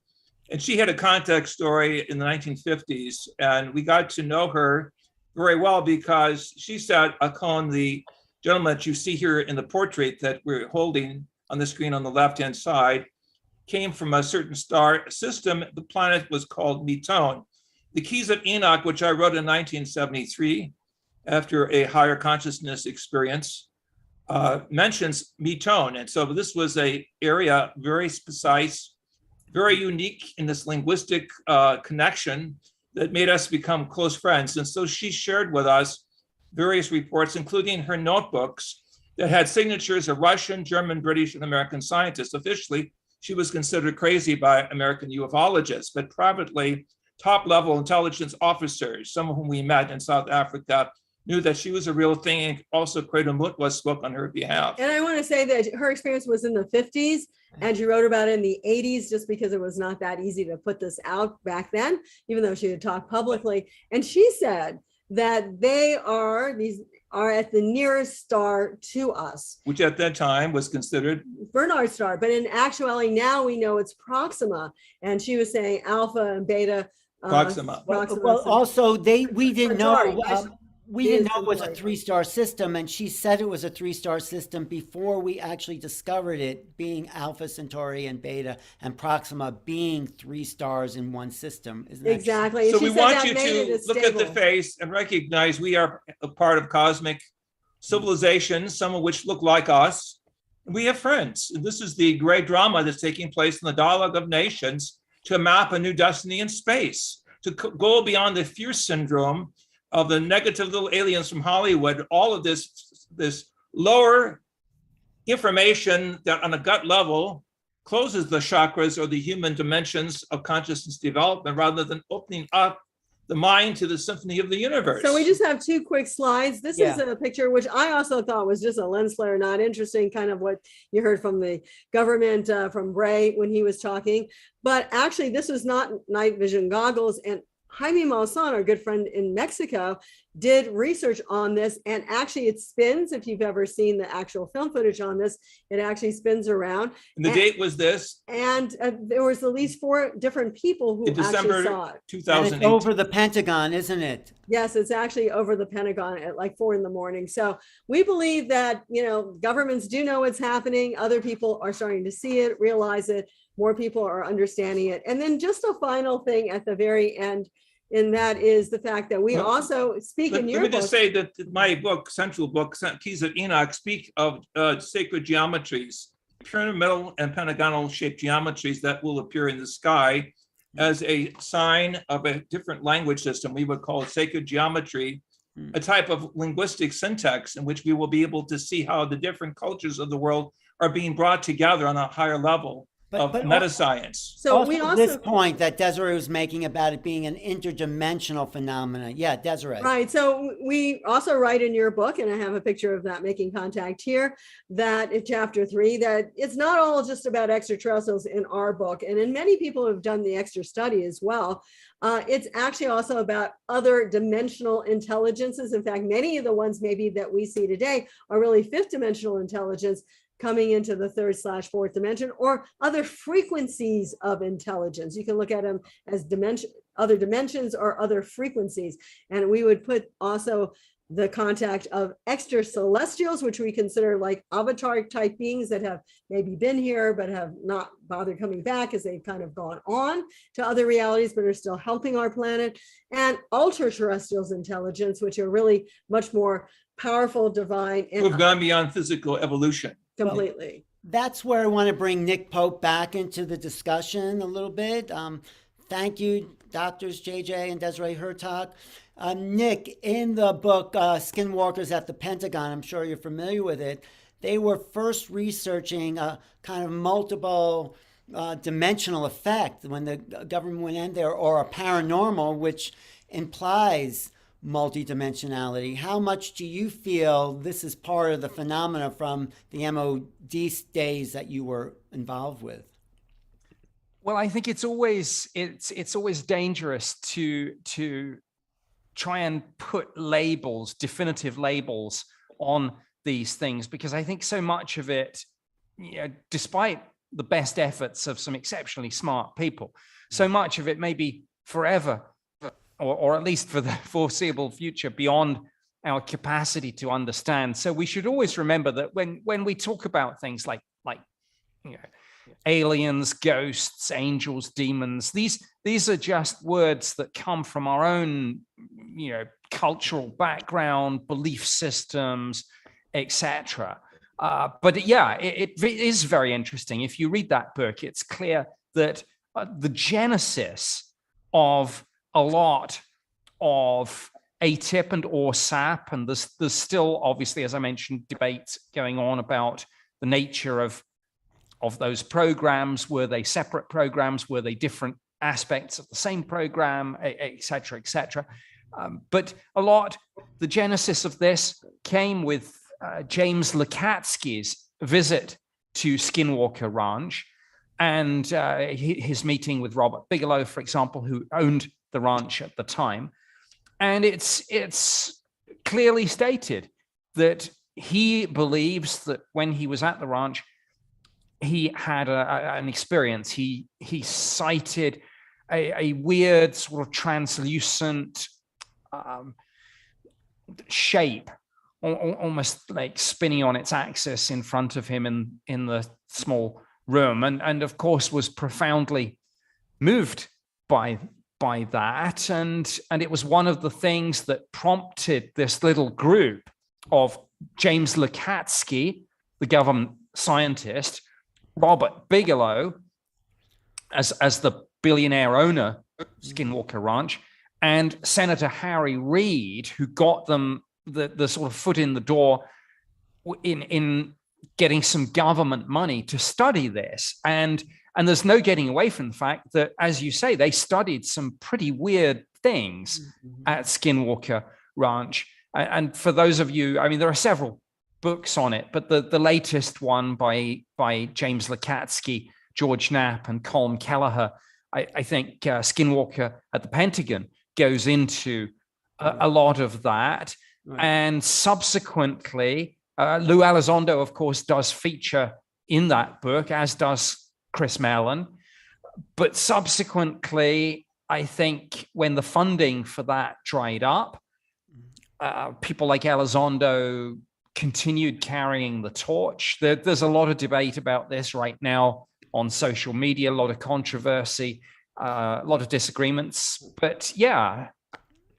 And she had a contact story in the 1950s, and we got to know her very well because she sat upon the gentleman that you see here in the portrait that we're holding on the screen on the left-hand side, came from a certain star system. The planet was called Metone. The Keys of Enoch, which I wrote in 1973 after a higher consciousness experience, mentions metone. And so this was a area very precise, very unique in this linguistic connection that made us become close friends. And so she shared with us various reports, including her notebooks that had signatures of Russian, German, British, and American scientists. Officially, she was considered crazy by American ufologists, but privately, top-level intelligence officers, some of whom we met in South Africa, knew that she was a real thing, and also Credo Mutwa spoke on her behalf. And I want to say that her experience was in the 50s, and she wrote about it in the 80s, just because it was not that easy to put this out back then, even though she had talked publicly. And she said that these are at the nearest star to us, which at that time was considered Bernard star, but in actuality now we know it's Proxima. And she was saying Alpha and Beta. Proxima. Well, also we didn't know. We didn't know it was a 3-star system, and she said it was a 3-star system before we actually discovered it being Alpha Centauri and Beta, and Proxima being 3 stars in one system. Isn't that exactly? So we want you to look at the face and recognize we are a part of cosmic civilizations, some of which look like us. We have friends. And this is the great drama that's taking place in the dialogue of nations to map a new destiny in space, to go beyond the fear syndrome of the negative little aliens from Hollywood, all of this lower information that on a gut level closes the chakras or the human dimensions of consciousness development, rather than opening up the mind to the symphony of the universe. So we just have 2 quick slides. This is a picture which I also thought was just a lens flare, not interesting, kind of what you heard from the government, from Bray when he was talking. But actually, this was not night vision goggles. And Jaime Maussan, our good friend in Mexico, did research on this, and actually it spins. If you've ever seen the actual film footage on this, it actually spins around. And the date was this. And there was at least 4 different people who actually saw it. 2008. And it's over the Pentagon, isn't it? Yes, it's actually over the Pentagon at like 4 a.m. So we believe that, governments do know what's happening. Other people are starting to see it, realize it. More people are understanding it. And then just a final thing at the very end, and that is the fact that we also speak in your book. Let me just say that my book, central book, Keys of Enoch, speak of sacred geometries, pyramidal and pentagonal shaped geometries that will appear in the sky as a sign of a different language system. We would call it sacred geometry, a type of linguistic syntax in which we will be able to see how the different cultures of the world are being brought together on a higher level of meta-science. So also, we also this point that Desiree was making about it being an interdimensional phenomena. Yeah, Desiree. Right. So we also write in your book, and I have a picture of that making contact here, that in chapter 3, that it's not all just about extraterrestrials in our book. And in many people who have done the extra study as well, it's actually also about other dimensional intelligences. In fact, many of the ones maybe that we see today are really 5th dimensional intelligence coming into the 3rd/4th dimension, or other frequencies of intelligence. You can look at them as other dimensions or other frequencies. And we would put also the contact of extracelestials, which we consider like avatar type beings that have maybe been here, but have not bothered coming back as they've kind of gone on to other realities, but are still helping our planet, and ultra terrestrials intelligence, which are really much more powerful, divine. And we've gone beyond physical evolution. Completely. That's where I want to bring Nick Pope back into the discussion a little bit. Thank you, Doctors JJ and Desiree Hurtak. Nick, in the book Skinwalkers at the Pentagon, I'm sure you're familiar with it, they were first researching a kind of multiple dimensional effect when the government went in there, or a paranormal, which implies multidimensionality. How much do you feel this is part of the phenomena from the MOD days that you were involved with? Well, I think it's always dangerous to try and put labels, definitive labels on these things, because I think so much of it, despite the best efforts of some exceptionally smart people, so much of it may be forever, or at least for the foreseeable future, beyond our capacity to understand. So we should always remember that when we talk about things like aliens, ghosts, angels, demons, these are just words that come from our own cultural background, belief systems, etc. But yeah, it is very interesting. If you read that book, it's clear that the genesis of a lot of ATIP and or SAP, and there's still, obviously, as I mentioned, debates going on about the nature of those programs. Were they separate programs? Were they different aspects of the same program, et cetera, et cetera? But the genesis of this came with James Lukatsky's visit to Skinwalker Ranch and his meeting with Robert Bigelow, for example, who owned the ranch at the time. And it's clearly stated that he believes that when he was at the ranch, he had an experience. He cited a weird sort of translucent shape, almost like spinning on its axis in front of him in the small room, and of course was profoundly moved by that, and it was one of the things that prompted this little group of James Lukatsky, the government scientist, Robert Bigelow as the billionaire owner of Skinwalker Ranch, and Senator Harry Reid, who got them the sort of foot in the door in getting some government money to study this. And there's no getting away from the fact that, as you say, they studied some pretty weird things at Skinwalker Ranch. And for those of you, I mean, there are several books on it, but the latest one by James Lukatsky, George Knapp, and Colm Kelleher, I think Skinwalker at the Pentagon goes into a lot of that. Right. And subsequently, Lou Elizondo, of course, does feature in that book, as does Chris Mellon. But subsequently, I think when the funding for that dried up, people like Elizondo continued carrying the torch. There's a lot of debate about this right now on social media, a lot of controversy, a lot of disagreements. But yeah.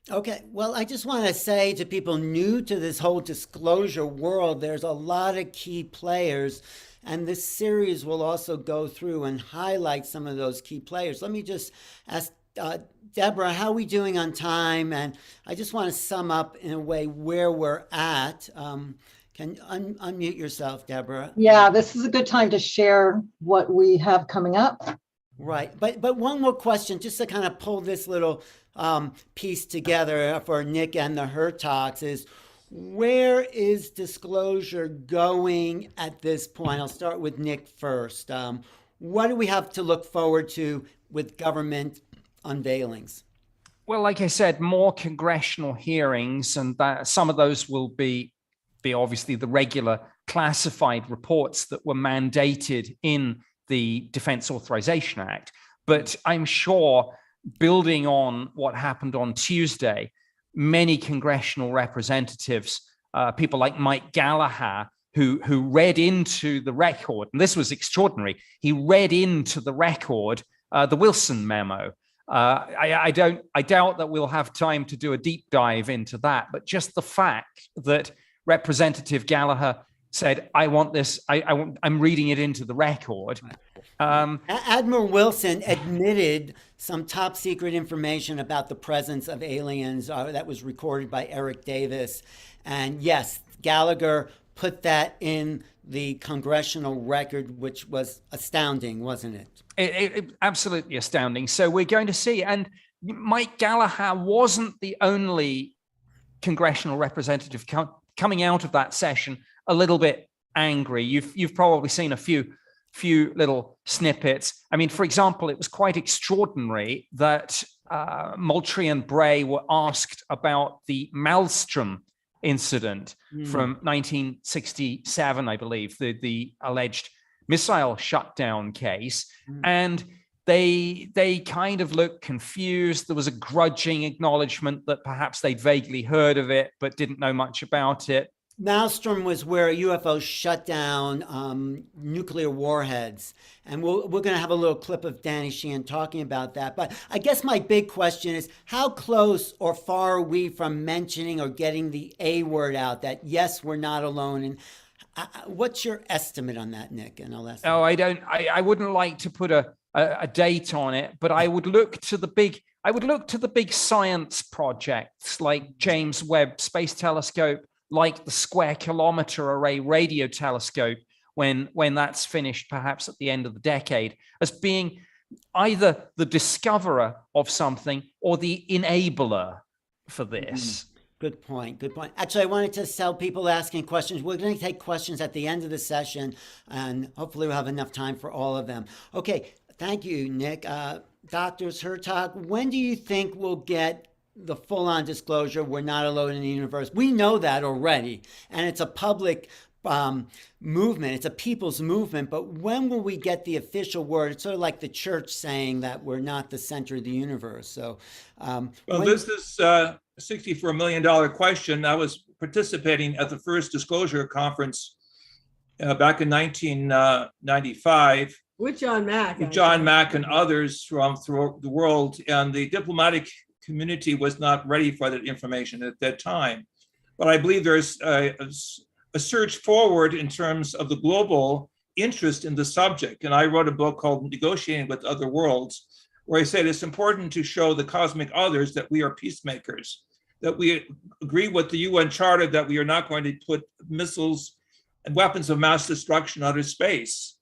Okay, well, I just want to say to people new to this whole disclosure world, there's a lot of key players, and this series will also go through and highlight some of those key players. Let me just ask Debra, how are we doing on time? And I just want to sum up in a way where we're at. Can you unmute yourself, Debra? Yeah, this is a good time to share what we have coming up. Right, but one more question, just to kind of pull this little piece together for Nick and the Hurtaks, is where is disclosure going at this point? I'll start with Nick first. What do we have to look forward to with government unveilings? Well, like I said, more congressional hearings, and some of those will be obviously the regular classified reports that were mandated in the Defense Authorization Act. But I'm sure, building on what happened on Tuesday, many congressional representatives, people like Mike Gallagher, who read into the record, and this was extraordinary, he read into the record the Wilson memo. I doubt that we'll have time to do a deep dive into that, but just the fact that Representative Gallagher said, I want this, I'm reading it into the record. Admiral Wilson admitted some top secret information about the presence of aliens that was recorded by Eric Davis. And yes, Gallagher put that in the congressional record, which was astounding, wasn't it? It absolutely astounding. So we're going to see. And Mike Gallagher wasn't the only congressional representative coming out of that session a little bit angry. You've probably seen a few little snippets. I mean, for example, it was quite extraordinary that Moultrie and Bray were asked about the Maelstrom incident from 1967, I believe, the alleged missile shutdown case. And they kind of looked confused. There was a grudging acknowledgement that perhaps they'd vaguely heard of it, but didn't know much about it. Maelstrom was where UFOs shut down nuclear warheads. And we're going to have a little clip of Danny Sheehan talking about that. But I guess my big question is, how close or far are we from mentioning or getting the A word out that, yes, we're not alone? And What's your estimate on that, Nick? And I'll ask. Oh, I wouldn't like to put a date on it, but I would look to the big science projects like James Webb Space Telescope, like the Square Kilometer Array Radio Telescope, when that's finished, perhaps at the end of the decade, as being either the discoverer of something or the enabler for this. Good point. Good point. Actually, I wanted to tell people asking questions. We're going to take questions at the end of the session, and hopefully we'll have enough time for all of them. Okay. Thank you, Nick. Doctors Hurtak, when do you think we'll get the full-on disclosure we're not alone in the universe? We know that already, and it's a public movement. It's a people's movement. But when will we get the official word? It's sort of like the church saying that we're not the center of the universe. So, this is a $64 million question. I was participating at the first disclosure conference back in 1995. With John Mack. With John Mack and others from throughout the world. And the diplomatic community was not ready for that information at that time. But I believe there's a surge forward in terms of the global interest in the subject. And I wrote a book called Negotiating with Other Worlds, where I said it's important to show the cosmic others that we are peacemakers, that we agree with the UN Charter that we are not going to put missiles and weapons of mass destruction out of space.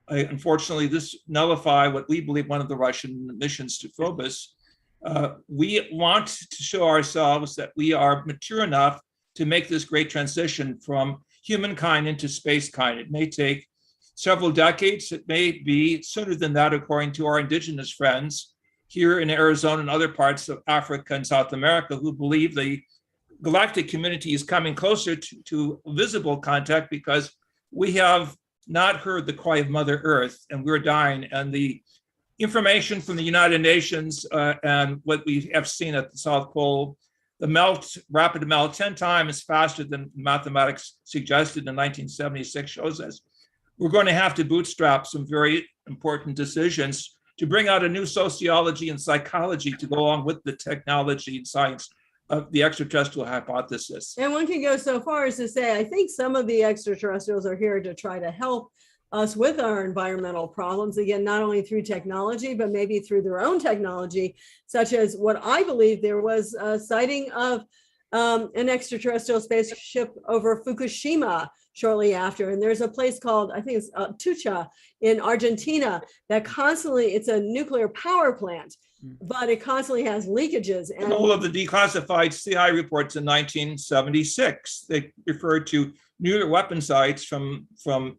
Unfortunately, this nullifies what we believe one of the Russian missions to Phobos. We want to show ourselves that we are mature enough to make this great transition from humankind into space kind. It may take several decades. It may be sooner than that, according to our indigenous friends here in Arizona and other parts of Africa and South America, who believe the galactic community is coming closer to visible contact, because we have not heard the cry of Mother Earth, and we're dying. And the information from the United Nations and what we have seen at the South Pole, the rapid melt 10 times faster than mathematics suggested in 1976, shows us we're going to have to bootstrap some very important decisions to bring out a new sociology and psychology to go along with the technology and science of the extraterrestrial hypothesis. And one can go so far as to say, I think some of the extraterrestrials are here to try to help us with our environmental problems, again, not only through technology, but maybe through their own technology, such as what I believe there was a sighting of an extraterrestrial spaceship over Fukushima shortly after. And there's a place called, I think it's Tucha in Argentina, that constantly, it's a nuclear power plant, but it constantly has leakages. And all of the declassified CI reports in 1976, they referred to nuclear weapon sites from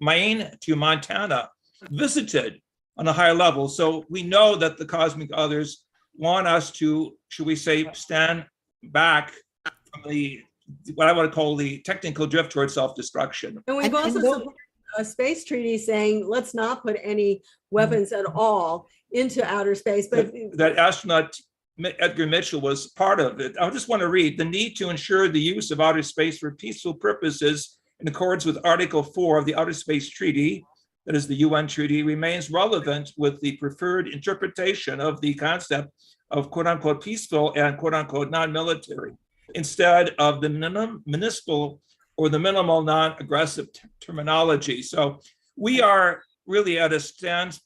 Maine to Montana, visited on a high level. So we know that the cosmic others want us to, should we say, stand back from what I want to call the technical drift towards self-destruction. And we've also supported a space treaty saying, let's not put any weapons at all into outer space. But that astronaut Edgar Mitchell was part of it. I just want to read: the need to ensure the use of outer space for peaceful purposes in accordance with Article 4 of the Outer Space Treaty, that is the UN treaty, remains relevant with the preferred interpretation of the concept of quote unquote peaceful and quote unquote non-military, instead of the municipal or the minimal non-aggressive terminology. So we are really at a standpoint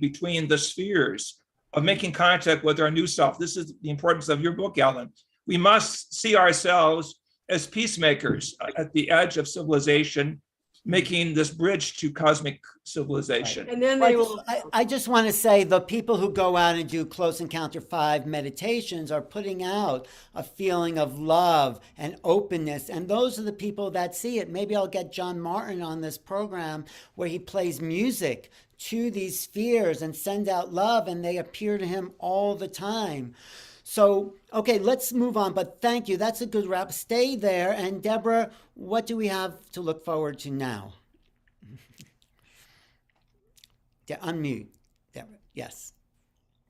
between the spheres of making contact with our new self. This is the importance of your book, Alan. We must see ourselves as peacemakers at the edge of civilization, making this bridge to cosmic civilization. And then they will. I just want to say the people who go out and do Close Encounter 5 meditations are putting out a feeling of love and openness. And those are the people that see it. Maybe I'll get John Martin on this program where he plays music to these spheres and send out love, and they appear to him all the time. So, okay, let's move on, but thank you. That's a good wrap. Stay there. And Debra, what do we have to look forward to now? Unmute, Debra. Yes.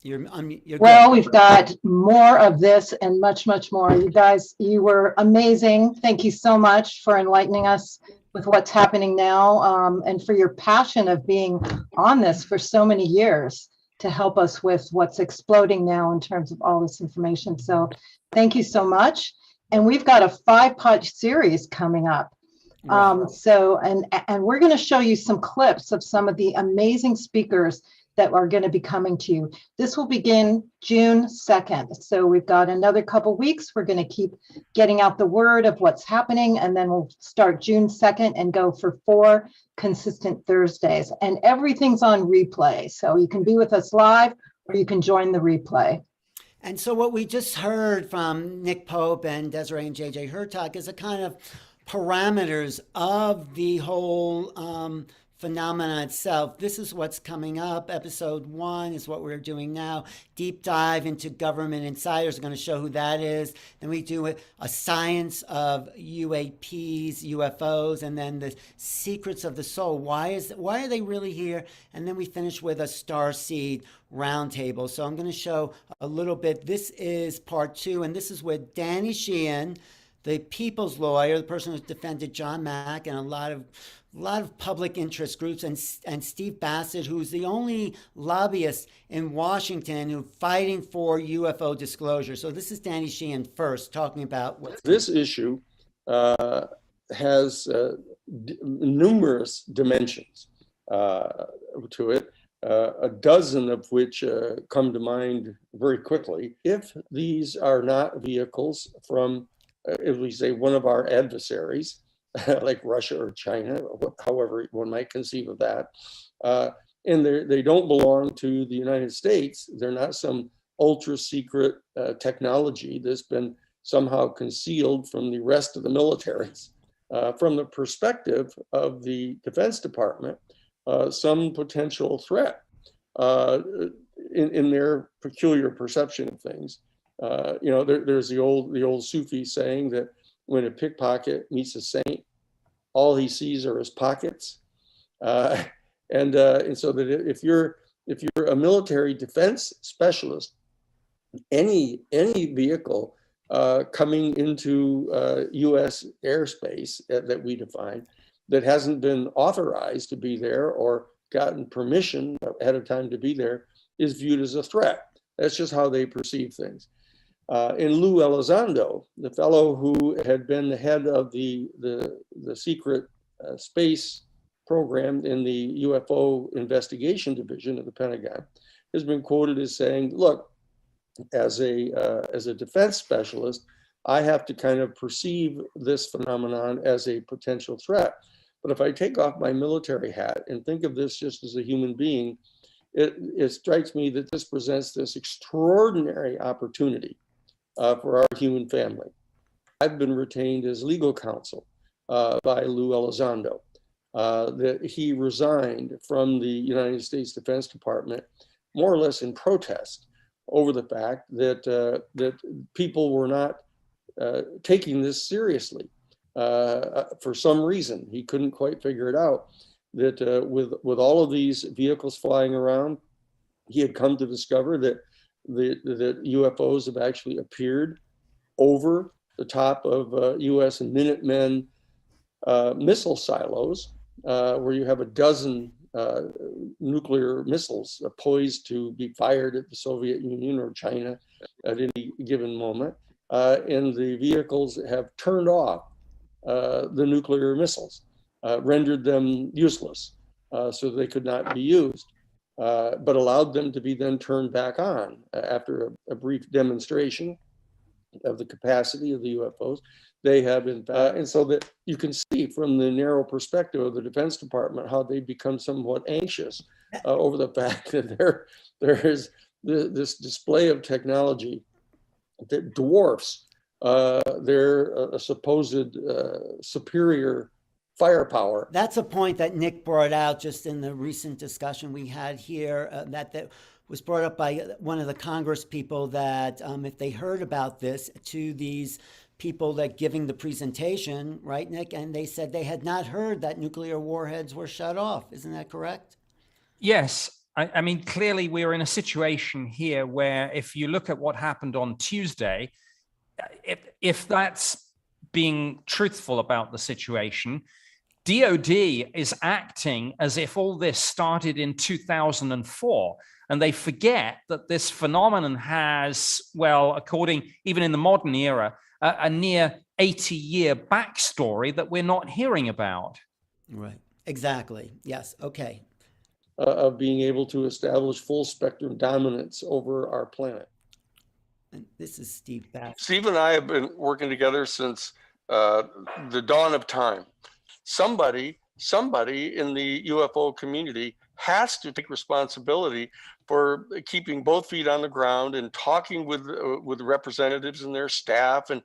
You're unmute. You're well, good. We've got more of this and much, much more. You guys, you were amazing. Thank you so much for enlightening us with what's happening now, and for your passion of being on this for so many years to help us with what's exploding now in terms of all this information. So thank you so much. And we've got a 5-part series coming up. And we're going to show you some clips of some of the amazing speakers that are going to be coming to you. This will begin June 2nd. So we've got another couple weeks. We're going to keep getting out the word of what's happening, and then we'll start June 2nd and go for 4 consistent Thursdays. And everything's on replay. So you can be with us live or you can join the replay. And so what we just heard from Nick Pope and Desiree and JJ Hurtak is a kind of parameters of the whole phenomena itself. This is what's coming up. Episode 1 is what we're doing now. Deep dive into government insiders. We're going to show who that is. Then we do a science of UAPs, UFOs, and then the secrets of the soul. Why are they really here? And then we finish with a starseed roundtable. So I'm going to show a little bit. This is part 2, and this is with Danny Sheehan, the people's lawyer, the person who's defended John Mack and a lot of public interest groups, and Steve Bassett, who's the only lobbyist in Washington who's fighting for UFO disclosure. So this is Danny Sheehan first, talking about this issue has numerous dimensions to it, a dozen of which come to mind very quickly. If these are not vehicles from, if we say, one of our adversaries, like Russia or China, however one might conceive of that, and they don't belong to the United States, they're not some ultra secret technology that's been somehow concealed from the rest of the militaries. From the perspective of the Defense Department, some potential threat in their peculiar perception of things. There's the old Sufi saying that when a pickpocket meets a saint, all he sees are his pockets, and so that if you're a military defense specialist, any vehicle coming into U.S. airspace that we define that hasn't been authorized to be there or gotten permission ahead of time to be there is viewed as a threat. That's just how they perceive things. In Lou Elizondo, the fellow who had been the head of the secret space program in the UFO investigation division of the Pentagon, has been quoted as saying, "Look, as a defense specialist, I have to kind of perceive this phenomenon as a potential threat. But if I take off my military hat and think of this just as a human being, it strikes me that this presents this extraordinary opportunity for our human family." I've been retained as legal counsel by Lou Elizondo, that he resigned from the United States Defense Department more or less in protest over the fact that people were not taking this seriously for some reason. He couldn't quite figure it out. That with all of these vehicles flying around, he had come to discover that UFOs have actually appeared over the top of U.S. and Minutemen missile silos, where you have a dozen nuclear missiles poised to be fired at the Soviet Union or China at any given moment. And the vehicles have turned off the nuclear missiles, rendered them useless, so they could not be used, but allowed them to be then turned back on after a brief demonstration of the capacity of the UFOs. They have, in fact, and so that you can see from the narrow perspective of the Defense Department how they become somewhat anxious over the fact that there is this display of technology that dwarfs their supposed superior firepower. That's a point that Nick brought out just in the recent discussion we had here, that was brought up by one of the Congress people, that if they heard about this to these people that giving the presentation, right, Nick? And they said they had not heard that nuclear warheads were shut off. Isn't that correct? Yes. I mean, clearly we're in a situation here where if you look at what happened on Tuesday, if that's being truthful about the situation, DOD is acting as if all this started in 2004. And they forget that this phenomenon has, well, according, even in the modern era, a near 80-year backstory that we're not hearing about. Right. Exactly. Yes. Okay. Of being able to establish full spectrum dominance over our planet. And this is Steve Bassett. Steve and I have been working together since the dawn of time. Somebody in the UFO community has to take responsibility for keeping both feet on the ground and talking with representatives and their staff and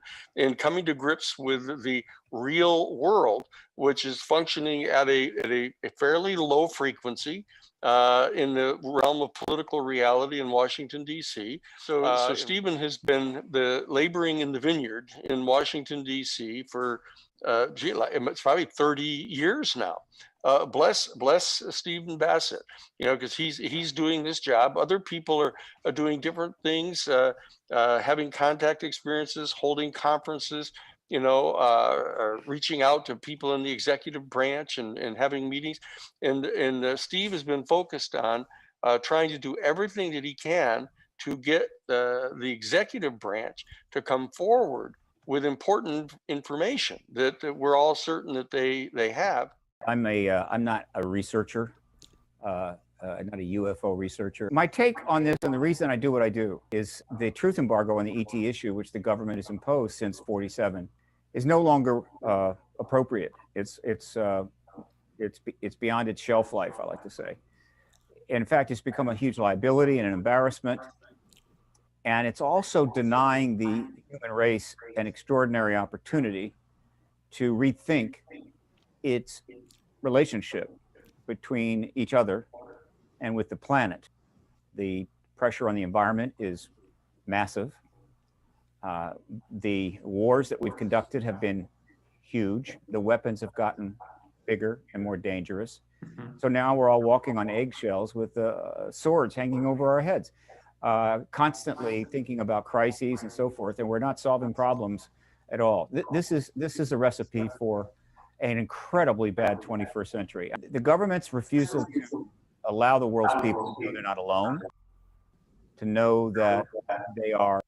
coming to grips with the real world, which is functioning at a fairly low frequency in the realm of political reality in Washington, D.C. So Stephen has been laboring in the vineyard in Washington, D.C. for it's probably 30 years now. Bless Stephen Bassett, because he's doing this job. Other people are doing different things, having contact experiences, holding conferences, reaching out to people in the executive branch and having meetings. And Steve has been focused on trying to do everything that he can to get the executive branch to come forward with important information that we're all certain that they have. I'm not a researcher, not a UFO researcher. My take on this, and the reason I do what I do, is the truth embargo on the ET issue, which the government has imposed since '47, is no longer appropriate. It's beyond its shelf life, I like to say. In fact, it's become a huge liability and an embarrassment. And it's also denying the human race an extraordinary opportunity to rethink its relationship between each other and with the planet. The pressure on the environment is massive. The wars that we've conducted have been huge. The weapons have gotten bigger and more dangerous. So now we're all walking on eggshells with swords hanging over our heads, constantly thinking about crises and so forth, and we're not solving problems at all. This is a recipe for an incredibly bad 21st century. The government's refusal to allow the world's people to know they're not alone, to know that they are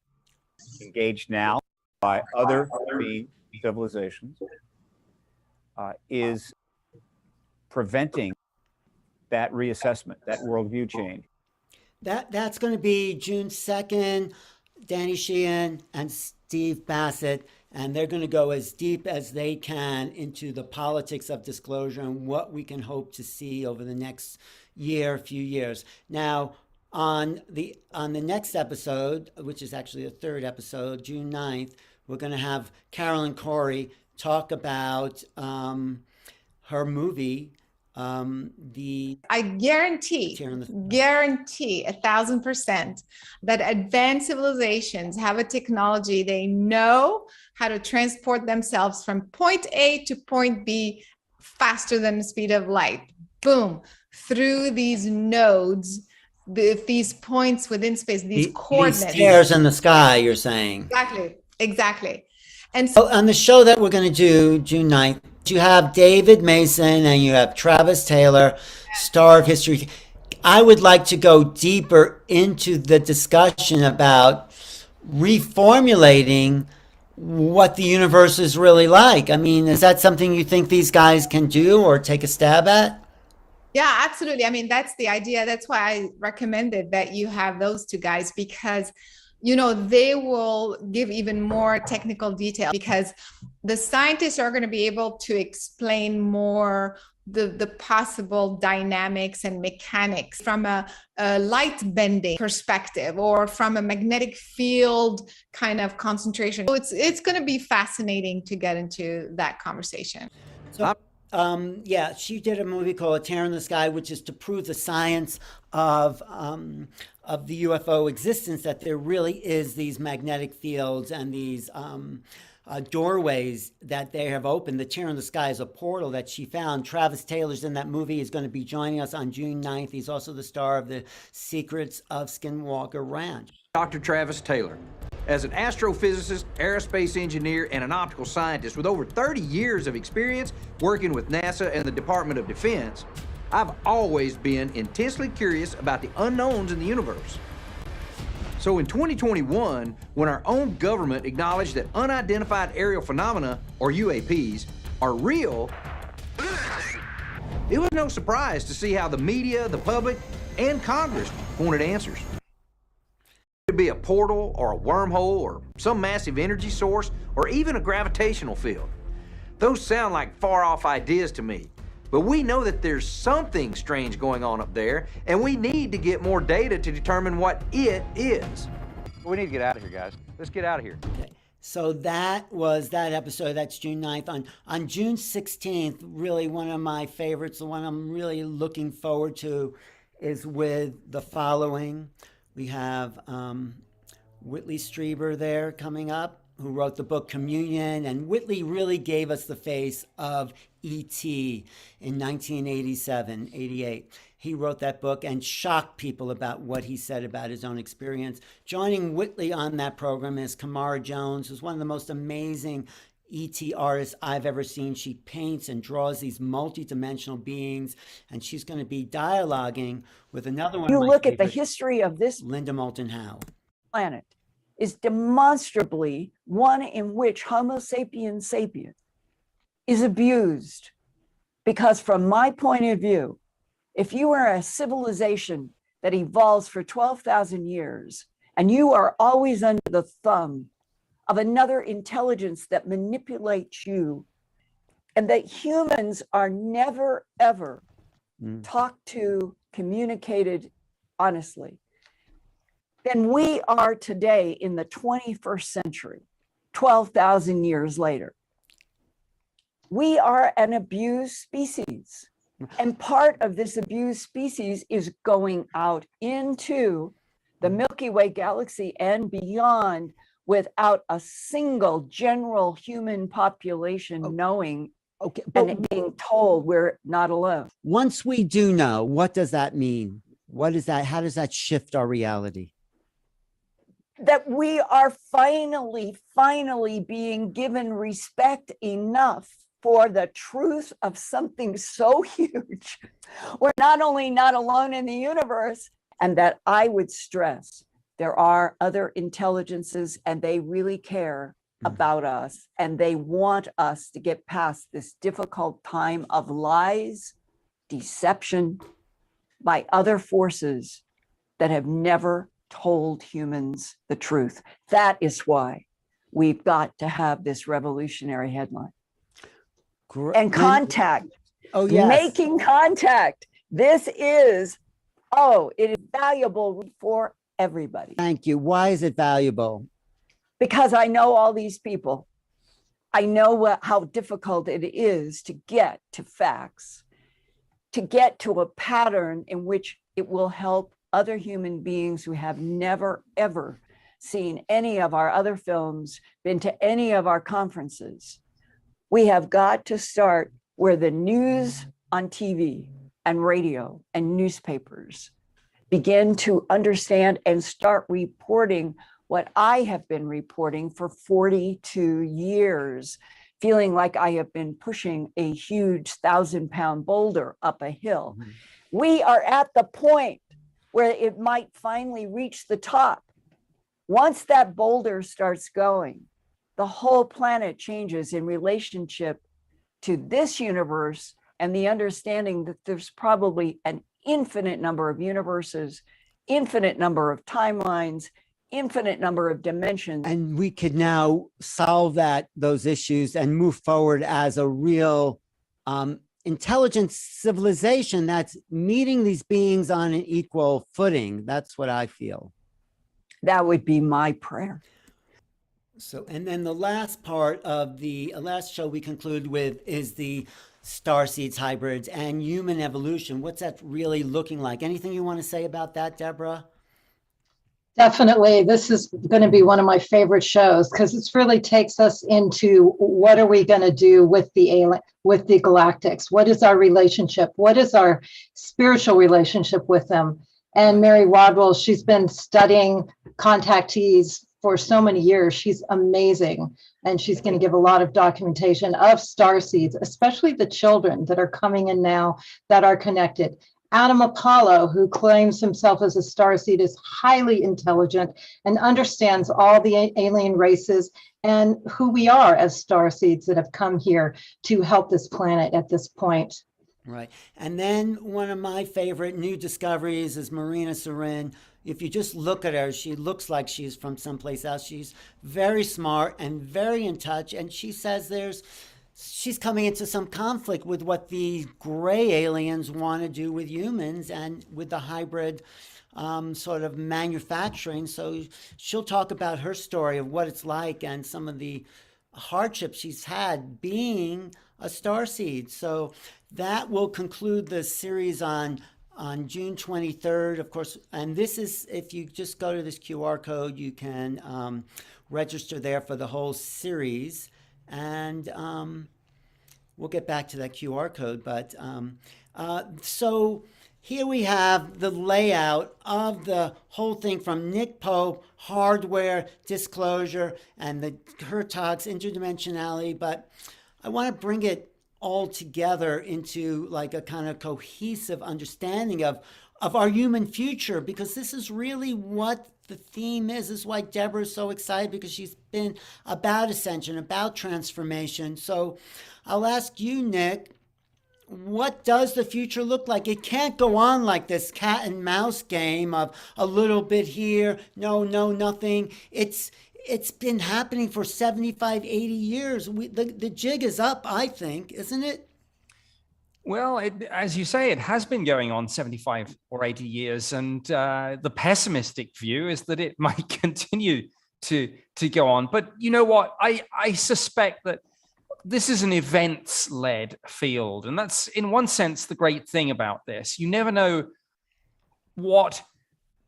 engaged now by other civilizations, is preventing that reassessment, that worldview change. That's going to be June 2nd, Danny Sheehan and Steve Bassett, and they're going to go as deep as they can into the politics of disclosure and what we can hope to see over the next few years. Now, on the next episode, which is actually the third episode, June 9th, we're going to have Carol and Cory talk about her movie, I guarantee 1,000% that advanced civilizations have a technology. They know how to transport themselves from point A to point B faster than the speed of light. Boom, through these nodes, these points within space, these coordinates. These stairs in the sky, you're saying. Exactly. And so on the show that we're going to do June 9th, you have David Mason and you have Travis Taylor, star of history. I would like to go deeper into the discussion about reformulating what the universe is really like. I mean, is that something you think these guys can do or take a stab at? Yeah, absolutely. I mean, that's the idea. That's why I recommended that you have those two guys, because they will give even more technical detail, because the scientists are going to be able to explain more the possible dynamics and mechanics from a light bending perspective or from a magnetic field kind of concentration. So it's going to be fascinating to get into that conversation. So, she did a movie called A Tear in the Sky, which is to prove the science of the UFO existence, that there really is these magnetic fields and these doorways that they have opened. The Tear in the Sky is a portal that she found. Travis Taylor's in that movie. He's going to be joining us on June 9th. He's also the star of The Secrets of Skinwalker Ranch. Dr. Travis Taylor. As an astrophysicist, aerospace engineer, and an optical scientist with over 30 years of experience working with NASA and the Department of Defense, I've always been intensely curious about the unknowns in the universe. So in 2021, when our own government acknowledged that unidentified aerial phenomena, or UAPs, are real, it was no surprise to see how the media, the public, and Congress wanted answers. It could be a portal or a wormhole or some massive energy source or even a gravitational field. Those sound like far-off ideas to me, but we know that there's something strange going on up there, and we need to get more data to determine what it is. We need to get out of here, guys. Let's get out of here. Okay. So that was that episode. That's June 9th. On June 16th, really one of my favorites, the one I'm really looking forward to, is with the following. We have Whitley Strieber there coming up, who wrote the book Communion. And Whitley really gave us the face of E.T. in 1987, 88. He wrote that book and shocked people about what he said about his own experience. Joining Whitley on that program is Kamora Jones, who's one of the most amazing E.T. artists I've ever seen. She paints and draws these multidimensional beings, and she's going to be dialoguing with another one. You look at the history of this Linda Moulton Howe planet is demonstrably one in which Homo sapiens sapiens is abused. Because from my point of view, if you are a civilization that evolves for 12,000 years and you are always under the thumb of another intelligence that manipulates you, and that humans are never, ever talked to, communicated honestly, then we are today in the 21st century, 12,000 years later. We are an abused species. And part of this abused species is going out into the Milky Way galaxy and beyond without a single general human population knowing and being told we're not alone. Once we do know, what does that mean? What is that? How does that shift our reality? That we are finally being given respect enough for the truth of something so huge. We're not only not alone in the universe, and that I would stress, there are other intelligences and they really care about us, and they want us to get past this difficult time of lies, deception by other forces that have never told humans the truth. That is why we've got to have this revolutionary headline. And contact. Oh, yes. Making contact. This is, it is valuable for everybody. Thank you. Why is it valuable? Because I know all these people. I know how difficult it is to get to facts, to get to a pattern in which it will help other human beings who have never, ever seen any of our other films, been to any of our conferences. We have got to start where the news on TV and radio and newspapers begin to understand and start reporting what I have been reporting for 42 years, feeling like I have been pushing a huge 1,000-pound boulder up a hill. Mm-hmm. We are at the point where it might finally reach the top. Once that boulder starts going, the whole planet changes in relationship to this universe and the understanding that there's probably an infinite number of universes, infinite number of timelines, infinite number of dimensions. And we could now solve those issues and move forward as a real intelligent civilization that's meeting these beings on an equal footing. That's what I feel. That would be my prayer. So, and then the last part of the last show we conclude with is the starseeds, hybrids, and human evolution. What's that really looking like? Anything you want to say about that, Debra? Definitely. This is going to be one of my favorite shows because it really takes us into what are we going to do with the galactics? What is our relationship? What is our spiritual relationship with them? And Mary Rodwell, she's been studying contactees for so many years. She's amazing. And she's going to give a lot of documentation of starseeds, especially the children that are coming in now that are connected. Adam Apollo, who claims himself as a starseed, is highly intelligent and understands all the alien races and who we are as starseeds that have come here to help this planet at this point. Right. And then one of my favorite new discoveries is Marina Seren. If you just look at her, she looks like she's from someplace else. She's very smart and very in touch. And she says she's coming into some conflict with what the gray aliens want to do with humans and with the hybrid sort of manufacturing. So she'll talk about her story of what it's like and some of the hardships she's had being a starseed. So that will conclude the series on June 23rd, of course. And this is, if you just go to this QR code, you can register there for the whole series. And we'll get back to that QR code. But so here we have the layout of the whole thing from Nick Pope, hardware, disclosure, and the Hurtak's interdimensionality. But I want to bring it all together into like a kind of cohesive understanding of our human future, because this is really what the theme is. This is why Debra is so excited, because she's been about ascension, about transformation. So I'll ask you, Nick, what does the future look like? It can't go on like this cat and mouse game of a little bit here, no, nothing. It's been happening for 75, 80 years. The jig is up, I think, isn't it? Well, as you say, it has been going on 75 or 80 years. And the pessimistic view is that it might continue to go on. But you know what? I suspect that this is an events-led field. And that's, in one sense, the great thing about this. You never know what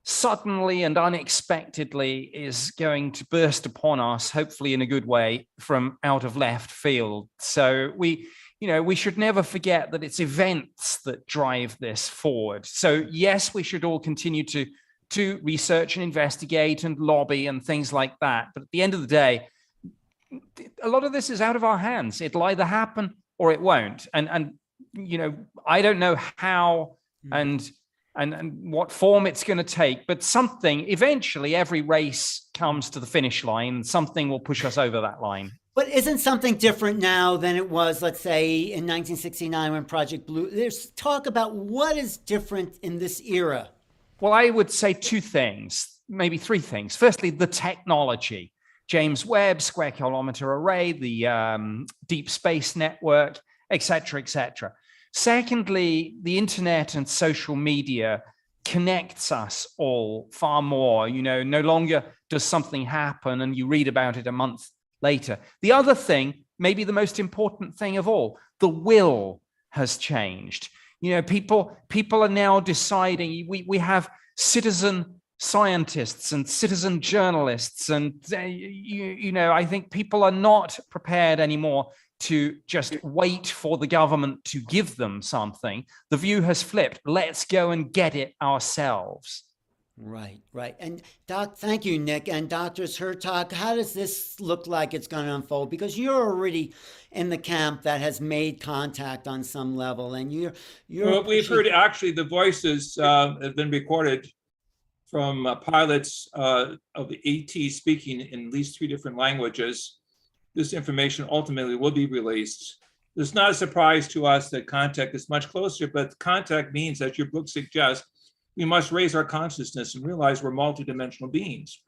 suddenly and unexpectedly is going to burst upon us, hopefully in a good way, from out of left field. So we should never forget that it's events that drive this forward. So yes, we should all continue to research and investigate and lobby and things like that. But at the end of the day, a lot of this is out of our hands. It'll either happen or it won't. And I don't know how and what form it's going to take, but something, eventually every race comes to the finish line and something will push us over that line. But isn't something different now than it was, let's say, in 1969 when Project Blue? There's talk about what is different in this era. Well, I would say two things, maybe three things. Firstly, the technology. James Webb Square Kilometer Array, the Deep Space Network, et cetera, et cetera. Secondly, the internet and social media connects us all far more. No longer does something happen and you read about it a month later. The other thing, maybe the most important thing of all, the will has changed. People are now deciding. We have citizen scientists and citizen journalists, and I think people are not prepared anymore to just wait for the government to give them something. The view has flipped. Let's go and get it ourselves. Right. And thank you, Nick. And Doctors Hurtak, how does this look like it's going to unfold? Because you're already in the camp that has made contact on some level, and you're. Well, we've heard actually the voices have been recorded from pilots of the AT speaking in at least 3 different languages. This information ultimately will be released. It's not a surprise to us that contact is much closer, but contact means, as your book suggests, we must raise our consciousness and realize we're multidimensional beings.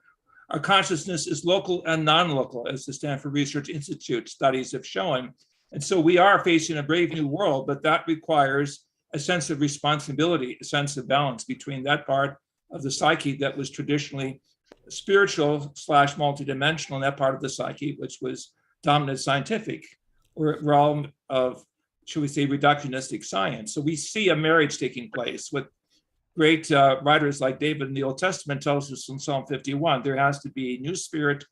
Our consciousness is local and non-local, as the Stanford Research Institute studies have shown. And so we are facing a brave new world, but that requires a sense of responsibility, a sense of balance between that part of the psyche that was traditionally spiritual / multidimensional, and that part of the psyche which was dominant scientific, or realm of, should we say, reductionistic science. So we see a marriage taking place with great writers like David in the Old Testament tells us in Psalm 51, there has to be a new spirit,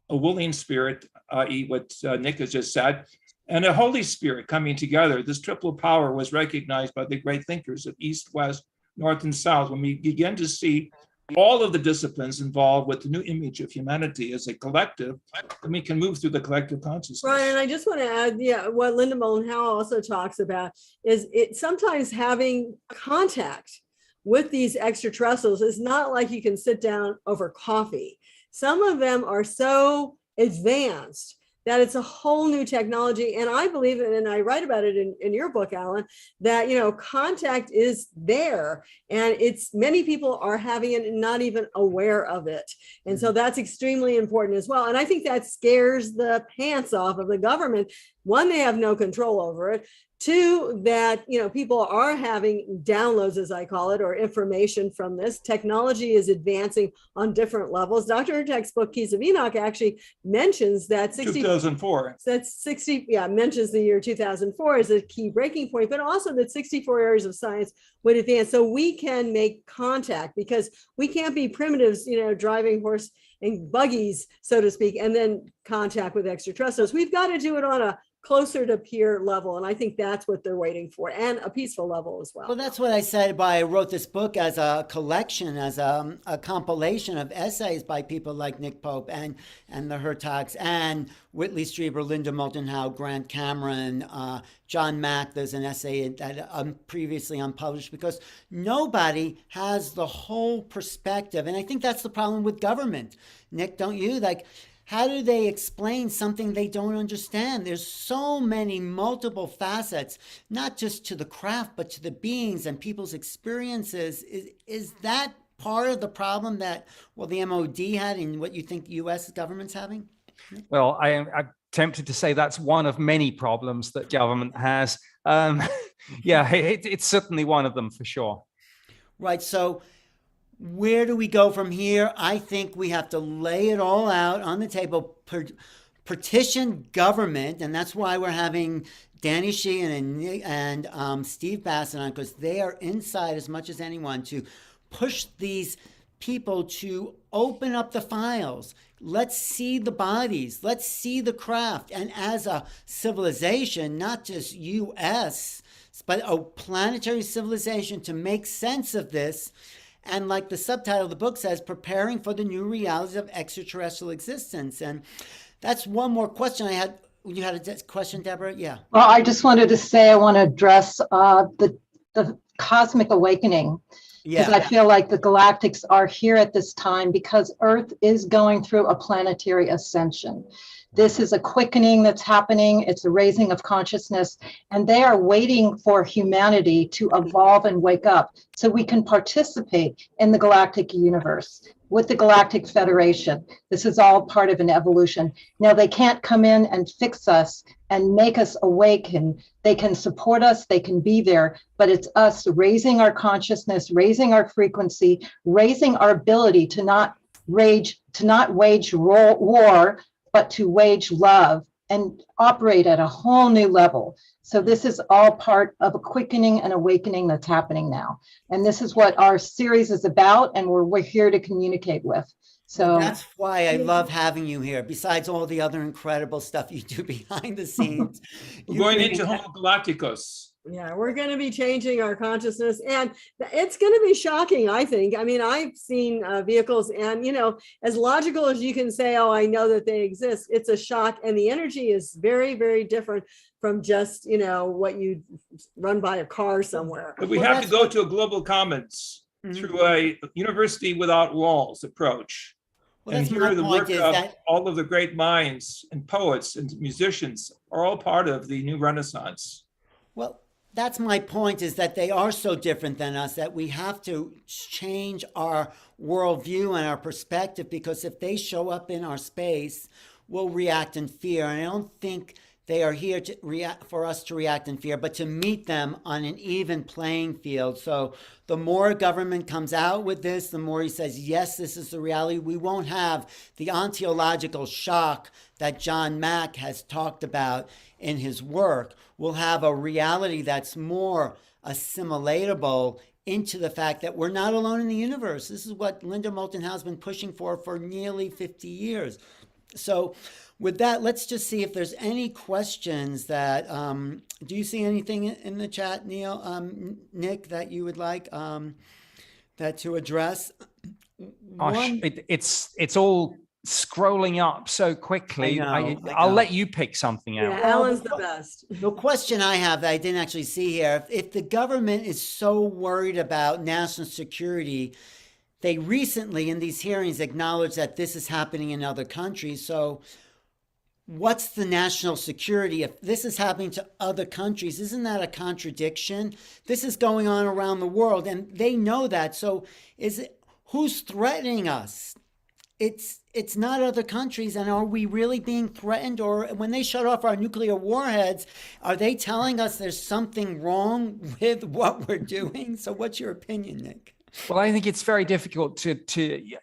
a willing spirit, i.e. what Nick has just said, and a Holy Spirit coming together. This triple power was recognized by the great thinkers of East, West, North, and South. When we begin to see all of the disciplines involved with the new image of humanity as a collective, then we can move through the collective consciousness. Right, and I just want to add, what Linda Moulton Howe also talks about is it sometimes having contact with these extraterrestrials is not like you can sit down over coffee. Some of them are so advanced that it's a whole new technology. And I believe it, and I write about it in your book, Alan, that, contact is there and many people are having it and not even aware of it. And so that's extremely important as well. And I think that scares the pants off of the government. One, they have no control over it. Two, that, people are having downloads, as I call it, or information from this. Technology is advancing on different levels. Dr. Hurtak's book, Keys of Enoch, actually mentions that 2004. Mentions the year 2004 as a key breaking point, but also that 64 areas of science would advance. So we can make contact because we can't be primitives, driving horse and buggies, so to speak, and then contact with extraterrestrials. We've got to do it on a closer to peer level. And I think that's what they're waiting for, and a peaceful level as well. Well, that's what I said I wrote this book as a collection, as a compilation of essays by people like Nick Pope and the Hurtaks and Whitley Strieber, Linda Moulton Howe, Grant Cameron, John Mack. There's an essay that previously unpublished because nobody has the whole perspective. And I think that's the problem with government. Nick, don't you? How do they explain something they don't understand? There's so many multiple facets, not just to the craft, but to the beings and people's experiences. Is that part of the problem that, the MOD had and what you think the U.S. government's having? Well, I'm tempted to say that's one of many problems that government has. It's certainly one of them for sure. Right. So where do we go from here? I think we have to lay it all out on the table, petition government, and that's why we're having Danny Sheehan and Steve Bassett on, because they are inside as much as anyone to push these people to open up the files. Let's see the bodies. Let's see the craft. And as a civilization, not just U.S., but a planetary civilization, to make sense of this. And like the subtitle of the book says, preparing for the new realities of extraterrestrial existence. And that's one more question I had. You had a question, Debra? Yeah. Well, I just wanted to say I want to address the cosmic awakening. Because I feel like the galactics are here at this time because Earth is going through a planetary ascension. This is a quickening that's happening. It's a raising of consciousness, and they are waiting for humanity to evolve and wake up so we can participate in the galactic universe with the Galactic Federation. This is all part of an evolution. Now, they can't come in and fix us and make us awaken. They can support us, they can be there, but it's us raising our consciousness, raising our frequency, raising our ability to not wage war, but to wage love and operate at a whole new level. So this is all part of a quickening and awakening that's happening now. And this is what our series is about, and we're here to communicate with. So that's why I love having you here. Besides all the other incredible stuff you do behind the scenes. We're going into Homo Galacticus. Yeah, we're going to be changing our consciousness, and it's going to be shocking, I think. I mean, I've seen vehicles, and, as logical as you can say, oh, I know that they exist, it's a shock. And the energy is very, very different from just, what you run by a car somewhere. But we have to go to a global commons through a university without walls approach. And here the work of all of the great minds and poets and musicians are all part of the new Renaissance. Well, that's my point, is that they are so different than us that we have to change our worldview and our perspective, because if they show up in our space, we'll react in fear. And I don't think they are here to for us to react in fear, but to meet them on an even playing field. So the more government comes out with this, the more he says, yes, this is the reality. We won't have the ontological shock that John Mack has talked about in his work. We'll have a reality that's more assimilatable into the fact that we're not alone in the universe. This is what Linda Moulton Howe has been pushing for nearly 50 years. So with that, let's just see if there's any questions that, do you see anything in the chat, Neil, Nick, that you would like that to address? One- it's all scrolling up so quickly. I know. I'll let you pick something out. Yeah, Alan's the best. The question I have that I didn't actually see here, if the government is so worried about national security, they recently in these hearings acknowledged that this is happening in other countries. So what's the national security? If this is happening to other countries, isn't that a contradiction? This is going on around the world and they know that. So who's threatening us? It's not other countries, and are we really being threatened? Or when they shut off our nuclear warheads, are they telling us there's something wrong with what we're doing? So what's your opinion, Nick? Well, I think it's very difficult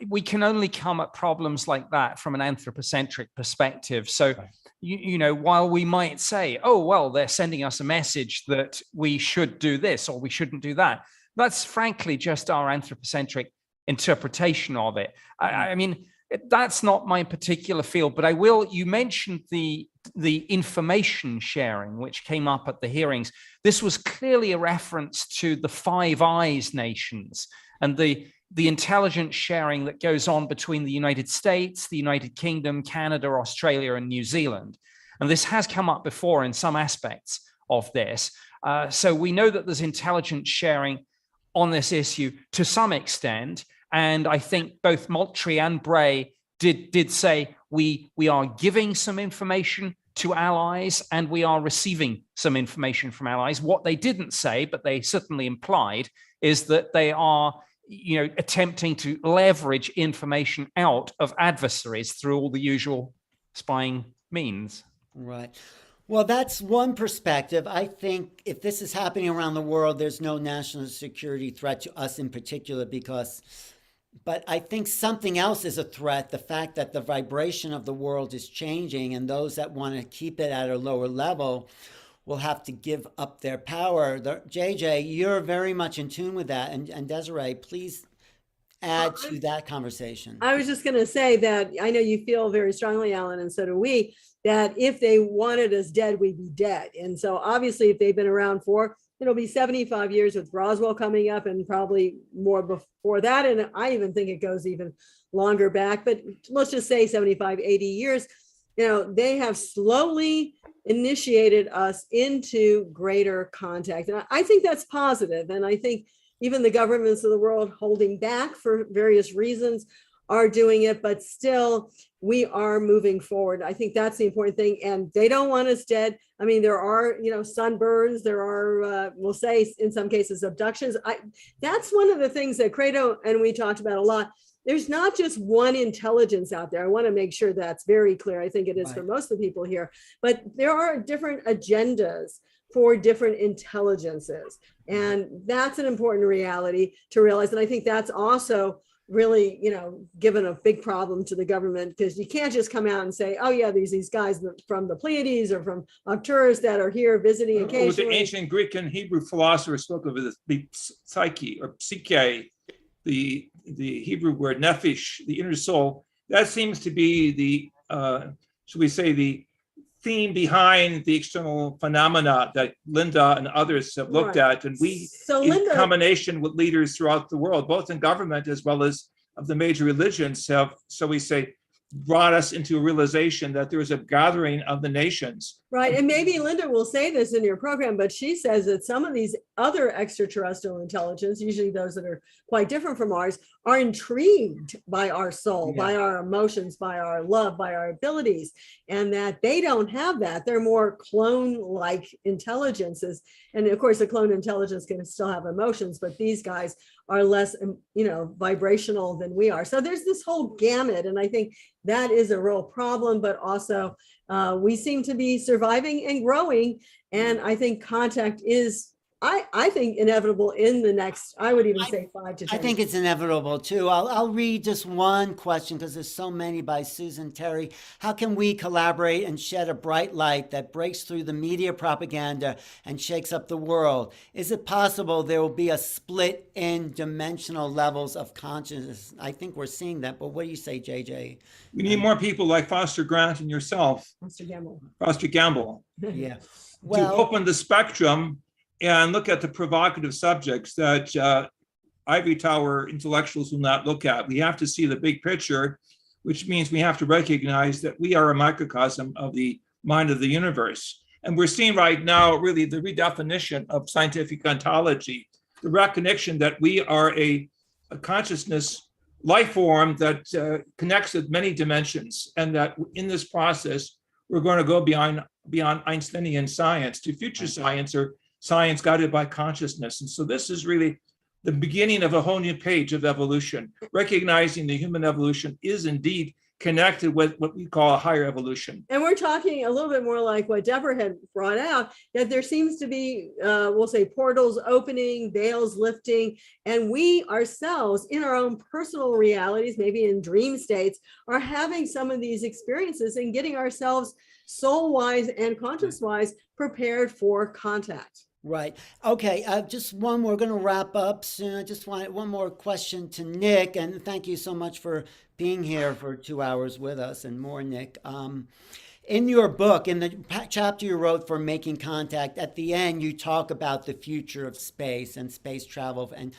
we can only come at problems like that from an anthropocentric perspective. So, you know, while we might say, oh, well, they're sending us a message that we should do this or we shouldn't do that, that's frankly just our anthropocentric interpretation of it. I mean, that's not my particular field, but you mentioned the information sharing, which came up at the hearings. This was clearly a reference to the Five Eyes nations and the intelligence sharing that goes on between the United States, the United Kingdom, Canada, Australia, and New Zealand. And this has come up before in some aspects of this. So we know that there's intelligence sharing on this issue to some extent. And I think both Moultrie and Bray did say we are giving some information to allies and we are receiving some information from allies. What they didn't say, but they certainly implied, is that they are, you know, attempting to leverage information out of adversaries through all the usual spying means. Right. Well, that's one perspective. I think if this is happening around the world, there's no national security threat to us in particular but I think something else is a threat. The fact that the vibration of the world is changing and those that want to keep it at a lower level will have to give up their power. JJ, you're very much in tune with that. And Desiree, please add to that conversation. I was just going to say that I know you feel very strongly, Alan, and so do we, that if they wanted us dead, we'd be dead. And so obviously if they've been around for, it'll be 75 years with Roswell coming up and probably more before that. And I even think it goes even longer back, but let's just say 75, 80 years, you know, they have slowly initiated us into greater contact. And I think that's positive. And I think even the governments of the world holding back for various reasons are doing it, but still we are moving forward. I think that's the important thing. And they don't want us dead. I mean, there are, you know, sunburns, there are, we'll say in some cases, abductions. That's one of the things that Credo and we talked about a lot. There's not just one intelligence out there. I want to make sure that's very clear. I think it is for most of the people here, but there are different agendas for different intelligences. And that's an important reality to realize. And I think that's also really, you know, given a big problem to the government, because you can't just come out and say, oh yeah, these guys from the Pleiades or from Arcturus that are here visiting occasionally. The ancient Greek and Hebrew philosophers spoke of the psyche or psyche, the Hebrew word nephesh, the inner soul. That seems to be the, should we say, the theme behind the external phenomena that Linda and others have looked at. And we, in combination with leaders throughout the world, both in government as well as of the major religions, have, so we say, brought us into a realization that there is a gathering of the nations. Right. And maybe Linda will say this in your program, but she says that some of these other extraterrestrial intelligence, usually those that are quite different from ours, are intrigued by our soul, by our emotions, by our love, by our abilities, and that they don't have that. They're more clone-like intelligences. And of course, the clone intelligence can still have emotions, but these guys are less, you know, vibrational than we are. So there's this whole gamut. And I think that is a real problem, but also we seem to be surviving and growing. And I think contact is, I think, inevitable in the next, I would even say 5 to 10 I think it's inevitable too. I'll read just one question because there's so many by Susan Terry. How can we collaborate and shed a bright light that breaks through the media propaganda and shakes up the world? Is it possible there will be a split in dimensional levels of consciousness? I think we're seeing that, but what do you say, JJ? We need more people like Foster Grant and yourself. Foster Gamble. Yeah. Well, to open the spectrum and look at the provocative subjects that ivory tower intellectuals will not look at. We have to see the big picture, which means we have to recognize that we are a microcosm of the mind of the universe. And we're seeing right now really the redefinition of scientific ontology, the recognition that we are a consciousness life form that connects with many dimensions, and that in this process, we're going to go beyond Einsteinian science to future science, or science guided by consciousness. And so this is really the beginning of a whole new page of evolution, recognizing the human evolution is indeed connected with what we call a higher evolution. And we're talking a little bit more like what Debra had brought out, that there seems to be, we'll say, portals opening, veils lifting, and we ourselves in our own personal realities, maybe in dream states, are having some of these experiences and getting ourselves soul-wise and conscious-wise prepared for contact. Right. Okay. Just one more. We're going to wrap up soon. I just wanted one more question to Nick, and thank you so much for being here for 2 hours with us and more, Nick. In your book, in the chapter you wrote for Making Contact, at the end you talk about the future of space and space travel, and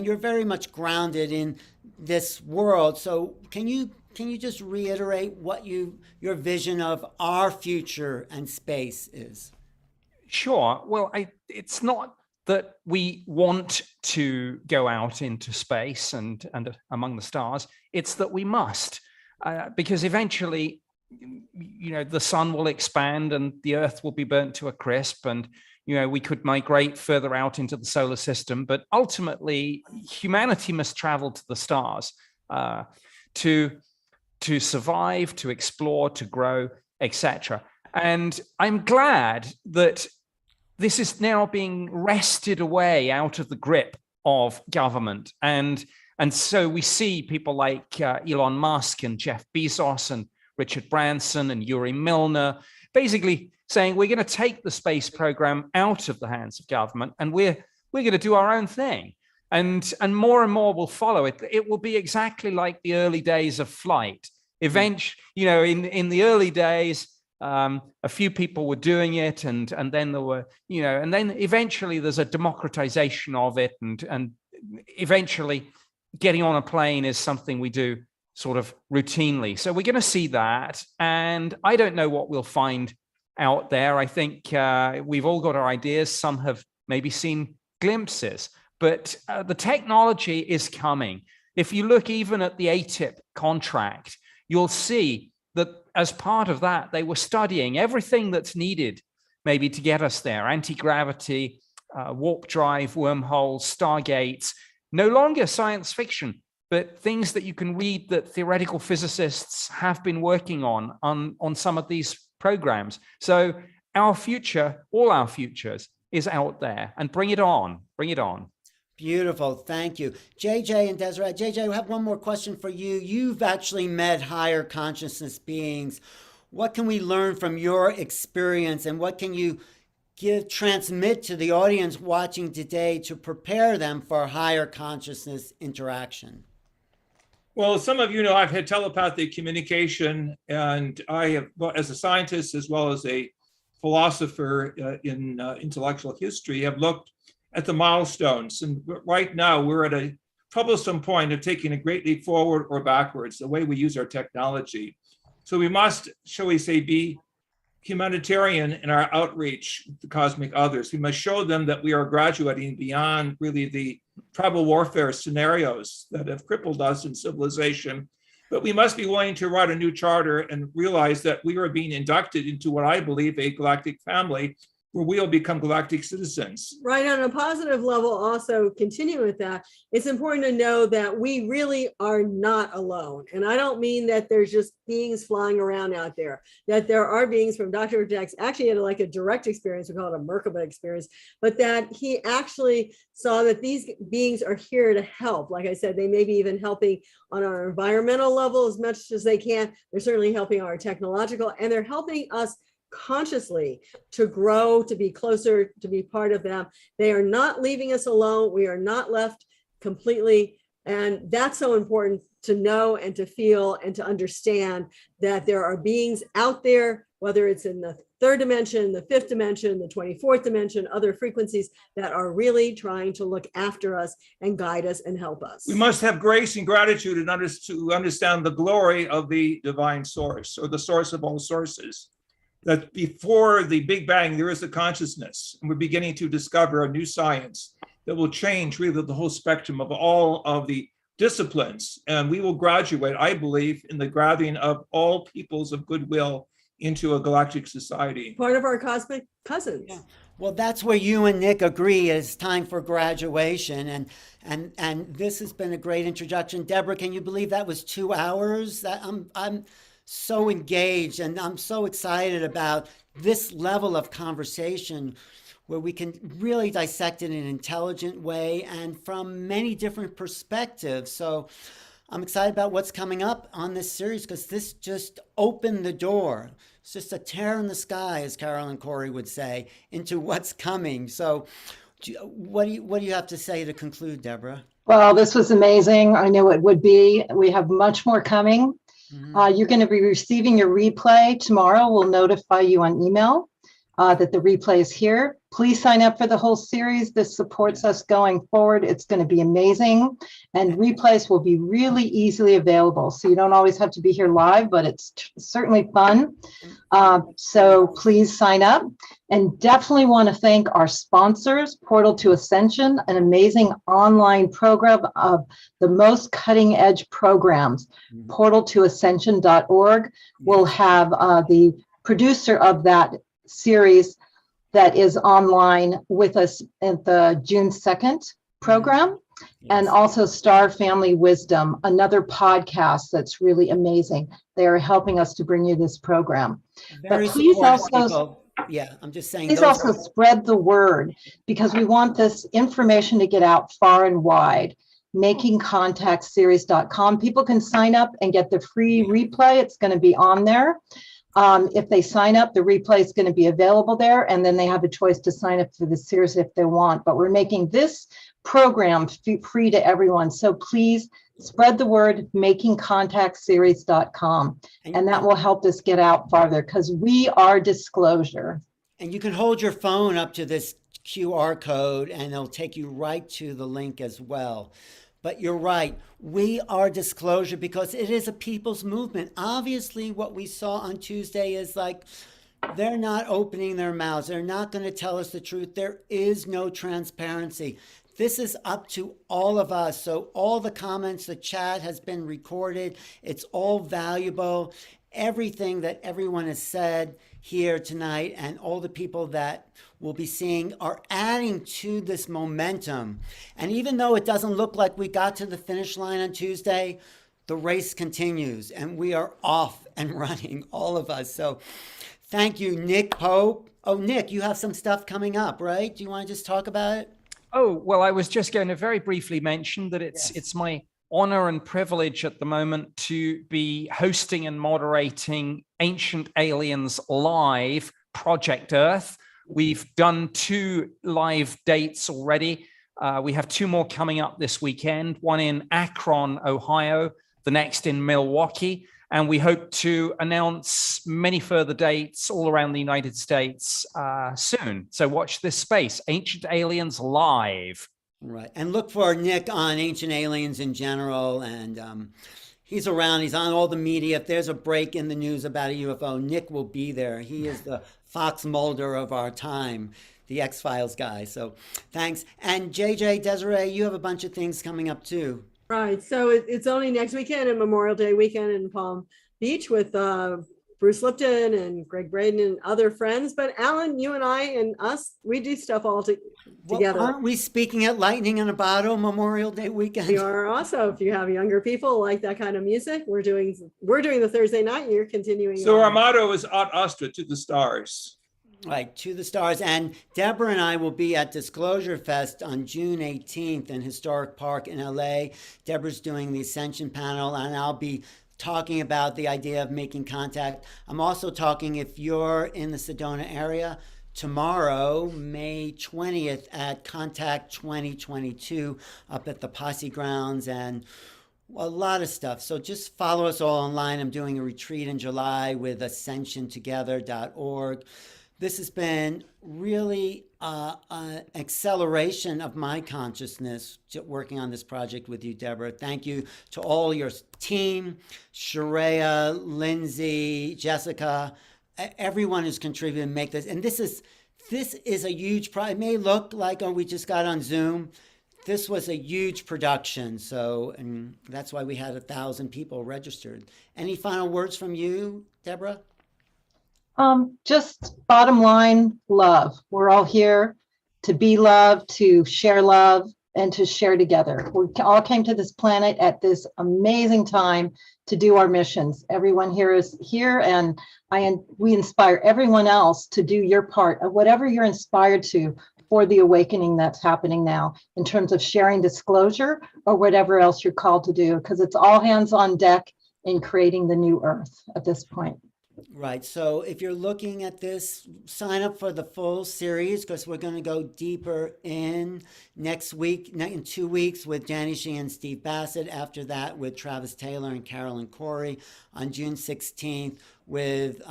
you're very much grounded in this world. So can you just reiterate what your vision of our future and space is? Sure. Well, it's not that we want to go out into space and among the stars. It's that we must, because eventually, the sun will expand and the Earth will be burnt to a crisp, and we could migrate further out into the solar system. But ultimately, humanity must travel to the stars to survive, to explore, to grow, etc. And I'm glad that this is now being wrested away out of the grip of government. And so we see people like Elon Musk and Jeff Bezos and Richard Branson and Yuri Milner basically saying we're going to take the space program out of the hands of government, and we're going to do our own thing. And more will follow it. It will be exactly like the early days of flight. Eventually, in the early days, a few people were doing it, and then there were, and then eventually there's a democratization of it, and eventually getting on a plane is something we do sort of routinely. So we're going to see that, and I don't know what we'll find out there. I think we've all got our ideas. Some have maybe seen glimpses, but the technology is coming. If you look even at the ATIP contract, you'll see that as part of that, they were studying everything that's needed maybe to get us there: anti-gravity, warp drive, wormholes, stargates. No longer science fiction, but things that you can read that theoretical physicists have been working on some of these programs. So our future, all our futures, is out there, and bring it on, bring it on. Beautiful. Thank you. JJ and Desiree. JJ, I have one more question for you. You've actually met higher consciousness beings. What can we learn from your experience, and what can you transmit to the audience watching today to prepare them for higher consciousness interaction? Well, some of you know I've had telepathic communication, and I have, as a scientist as well as a philosopher in intellectual history, have looked at the milestones. And right now we're at a troublesome point of taking a great leap forward or backwards, the way we use our technology. So we must, shall we say, be humanitarian in our outreach to cosmic others. We must show them that we are graduating beyond really the tribal warfare scenarios that have crippled us in civilization. But we must be willing to write a new charter and realize that we are being inducted into what I believe a galactic family, where we'll become galactic citizens. Right. On a positive level, also continue with that, it's important to know that we really are not alone. And I don't mean that there's just beings flying around out there, that there are beings from Dr. Jack's actually had like a direct experience, we call it a Merkaba experience, but that he actually saw that these beings are here to help. Like I said, they may be even helping on our environmental level as much as they can. They're certainly helping our technological, and they're helping us consciously to grow, to be closer, to be part of them. They are not leaving us alone. We are not left completely. And that's so important to know and to feel and to understand, that there are beings out there, whether it's in the third dimension, the fifth dimension, the 24th dimension, other frequencies that are really trying to look after us and guide us and help us. We must have grace and gratitude to understand the glory of the divine source, or the source of all sources. That before the Big Bang, there is a consciousness, and we're beginning to discover a new science that will change really the whole spectrum of all of the disciplines. And we will graduate, I believe, in the gathering of all peoples of goodwill into a galactic society. Part of our cosmic cousins. Yeah. Well, that's where you and Nick agree. It's time for graduation, and this has been a great introduction. Debra, can you believe that was 2 hours? I'm so engaged, and I'm so excited about this level of conversation where we can really dissect it in an intelligent way and from many different perspectives. So I'm excited about what's coming up on this series, because this just opened the door. It's just a tear in the sky, as Carol and Cory would say, into what's coming. So what do you have to say to conclude, Debra? Well, this was amazing. I knew it would be. We have much more coming. Mm-hmm. You're going to be receiving your replay tomorrow. We'll notify you on email that the replay is here. Please sign up for the whole series. This supports us going forward. It's going to be amazing. And replays will be really easily available. So you don't always have to be here live, but it's certainly fun. So please sign up. And definitely want to thank our sponsors, Portal to Ascension, an amazing online program of the most cutting edge programs. Portaltoascension.org will have the producer of that series that is online with us at the June 2nd program. Yes. And also Star Family Wisdom, another podcast that's really amazing. They are helping us to bring you this program. Very but please also, people. Yeah, I'm just saying. Please also spread the word, because we want this information to get out far and wide. MakingContactSeries.com. People can sign up and get the free replay. It's going to be on there. If they sign up, the replay is going to be available there, and then they have a choice to sign up for the series if they want. But we're making this program free to everyone. So please spread the word, makingcontactseries.com, and that will help us get out farther, because we are disclosure. And you can hold your phone up to this QR code and it'll take you right to the link as well. But you're right, we are disclosure because it is a people's movement. Obviously, what we saw on Tuesday is like, they're not opening their mouths. They're not going to tell us the truth. There is no transparency. This is up to all of us. So all the comments, the chat has been recorded. It's all valuable. Everything that everyone has said here tonight and all the people that we'll be seeing are adding to this momentum. And even though it doesn't look like we got to the finish line on Tuesday, the race continues and we are off and running, all of us. So thank you, Nick Pope. Oh, Nick, you have some stuff coming up, right? Do you want to just talk about it? Oh, well, I was just going to very briefly mention that it's my honor and privilege at the moment to be hosting and moderating Ancient Aliens Live Project Earth. We've done 2 live dates already. We have 2 more coming up this weekend, one in Akron, Ohio, the next in Milwaukee. And we hope to announce many further dates all around the United States soon. So watch this space, Ancient Aliens Live. Right. And look for Nick on Ancient Aliens in general. And he's around. He's on all the media. If there's a break in the news about a UFO, Nick will be there. He is the Fox Mulder of our time, the X-Files guy. So thanks. And JJ, Desiree, you have a bunch of things coming up too. Right. So it's only next weekend and Memorial Day weekend in Palm Beach with Bruce Lipton and Greg Braden and other friends. But Alan, you and I and us, we do stuff all together. Aren't we speaking at Lightning in a Bottle Memorial Day weekend? We are also, if you have younger people like that kind of music, we're doing the Thursday night. You're continuing. So our motto is Ad Astra, to the stars. Right, to the stars. And Debra and I will be at Disclosure Fest on June 18th in Historic Park in LA. Debra's doing the Ascension panel, and I'll be talking about the idea of making contact. I'm also talking, if you're in the Sedona area, tomorrow, May 20th at Contact 2022 up at the Posse Grounds. And A lot of stuff. So just follow us all online. I'm doing a retreat in July with ascensiontogether.org. This has been really an acceleration of my consciousness working on this project with you, Debra. Thank you to all your team, Sharia, Lindsay, Jessica, everyone who's contributed to make this. And this is a huge project. It may look like, oh, we just got on Zoom. This was a huge production, and that's why we had 1,000 people registered. Any final words from you, Debra? Just bottom line, love. We're all here to be loved, to share love, and to share together. We all came to this planet at this amazing time to do our missions. Everyone here is here, and we inspire everyone else to do your part of whatever you're inspired to for the awakening that's happening now in terms of sharing disclosure or whatever else you're called to do, because it's all hands on deck in creating the new earth at this point. Right. So if you're looking at this, sign up for the full series, because we're going to go deeper in next week, in 2 weeks with Danny Sheehan and Steve Bassett. After that with Travis Taylor and Carolyn Cory. On June 16th with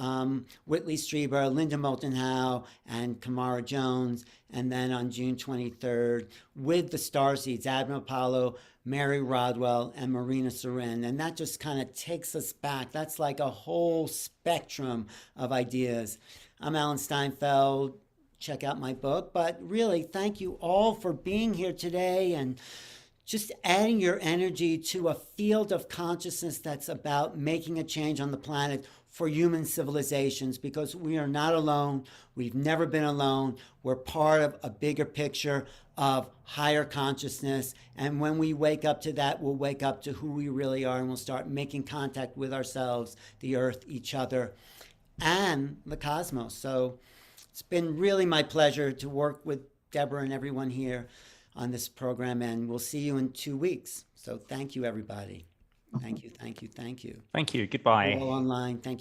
Whitley Strieber, Linda Moulton Howe, and Kamora Jones. And then on June 23rd with the Starseeds, Admiral Apollo, Mary Rodwell, and Marina Seren. And that just kind of takes us back. That's like a whole spectrum of ideas. I'm Alan Steinfeld. Check out my book. But really, thank you all for being here today and just adding your energy to a field of consciousness that's about making a change on the planet for human civilizations, because we are not alone. We've never been alone. We're part of a bigger picture of higher consciousness. And when we wake up to that, we'll wake up to who we really are, and we'll start making contact with ourselves, the earth, each other, and the cosmos. So it's been really my pleasure to work with Debra and everyone here on this program, and we'll see you in 2 weeks. So thank you, everybody. Thank you, thank you, thank you. Thank you. Goodbye. All online. Thank you.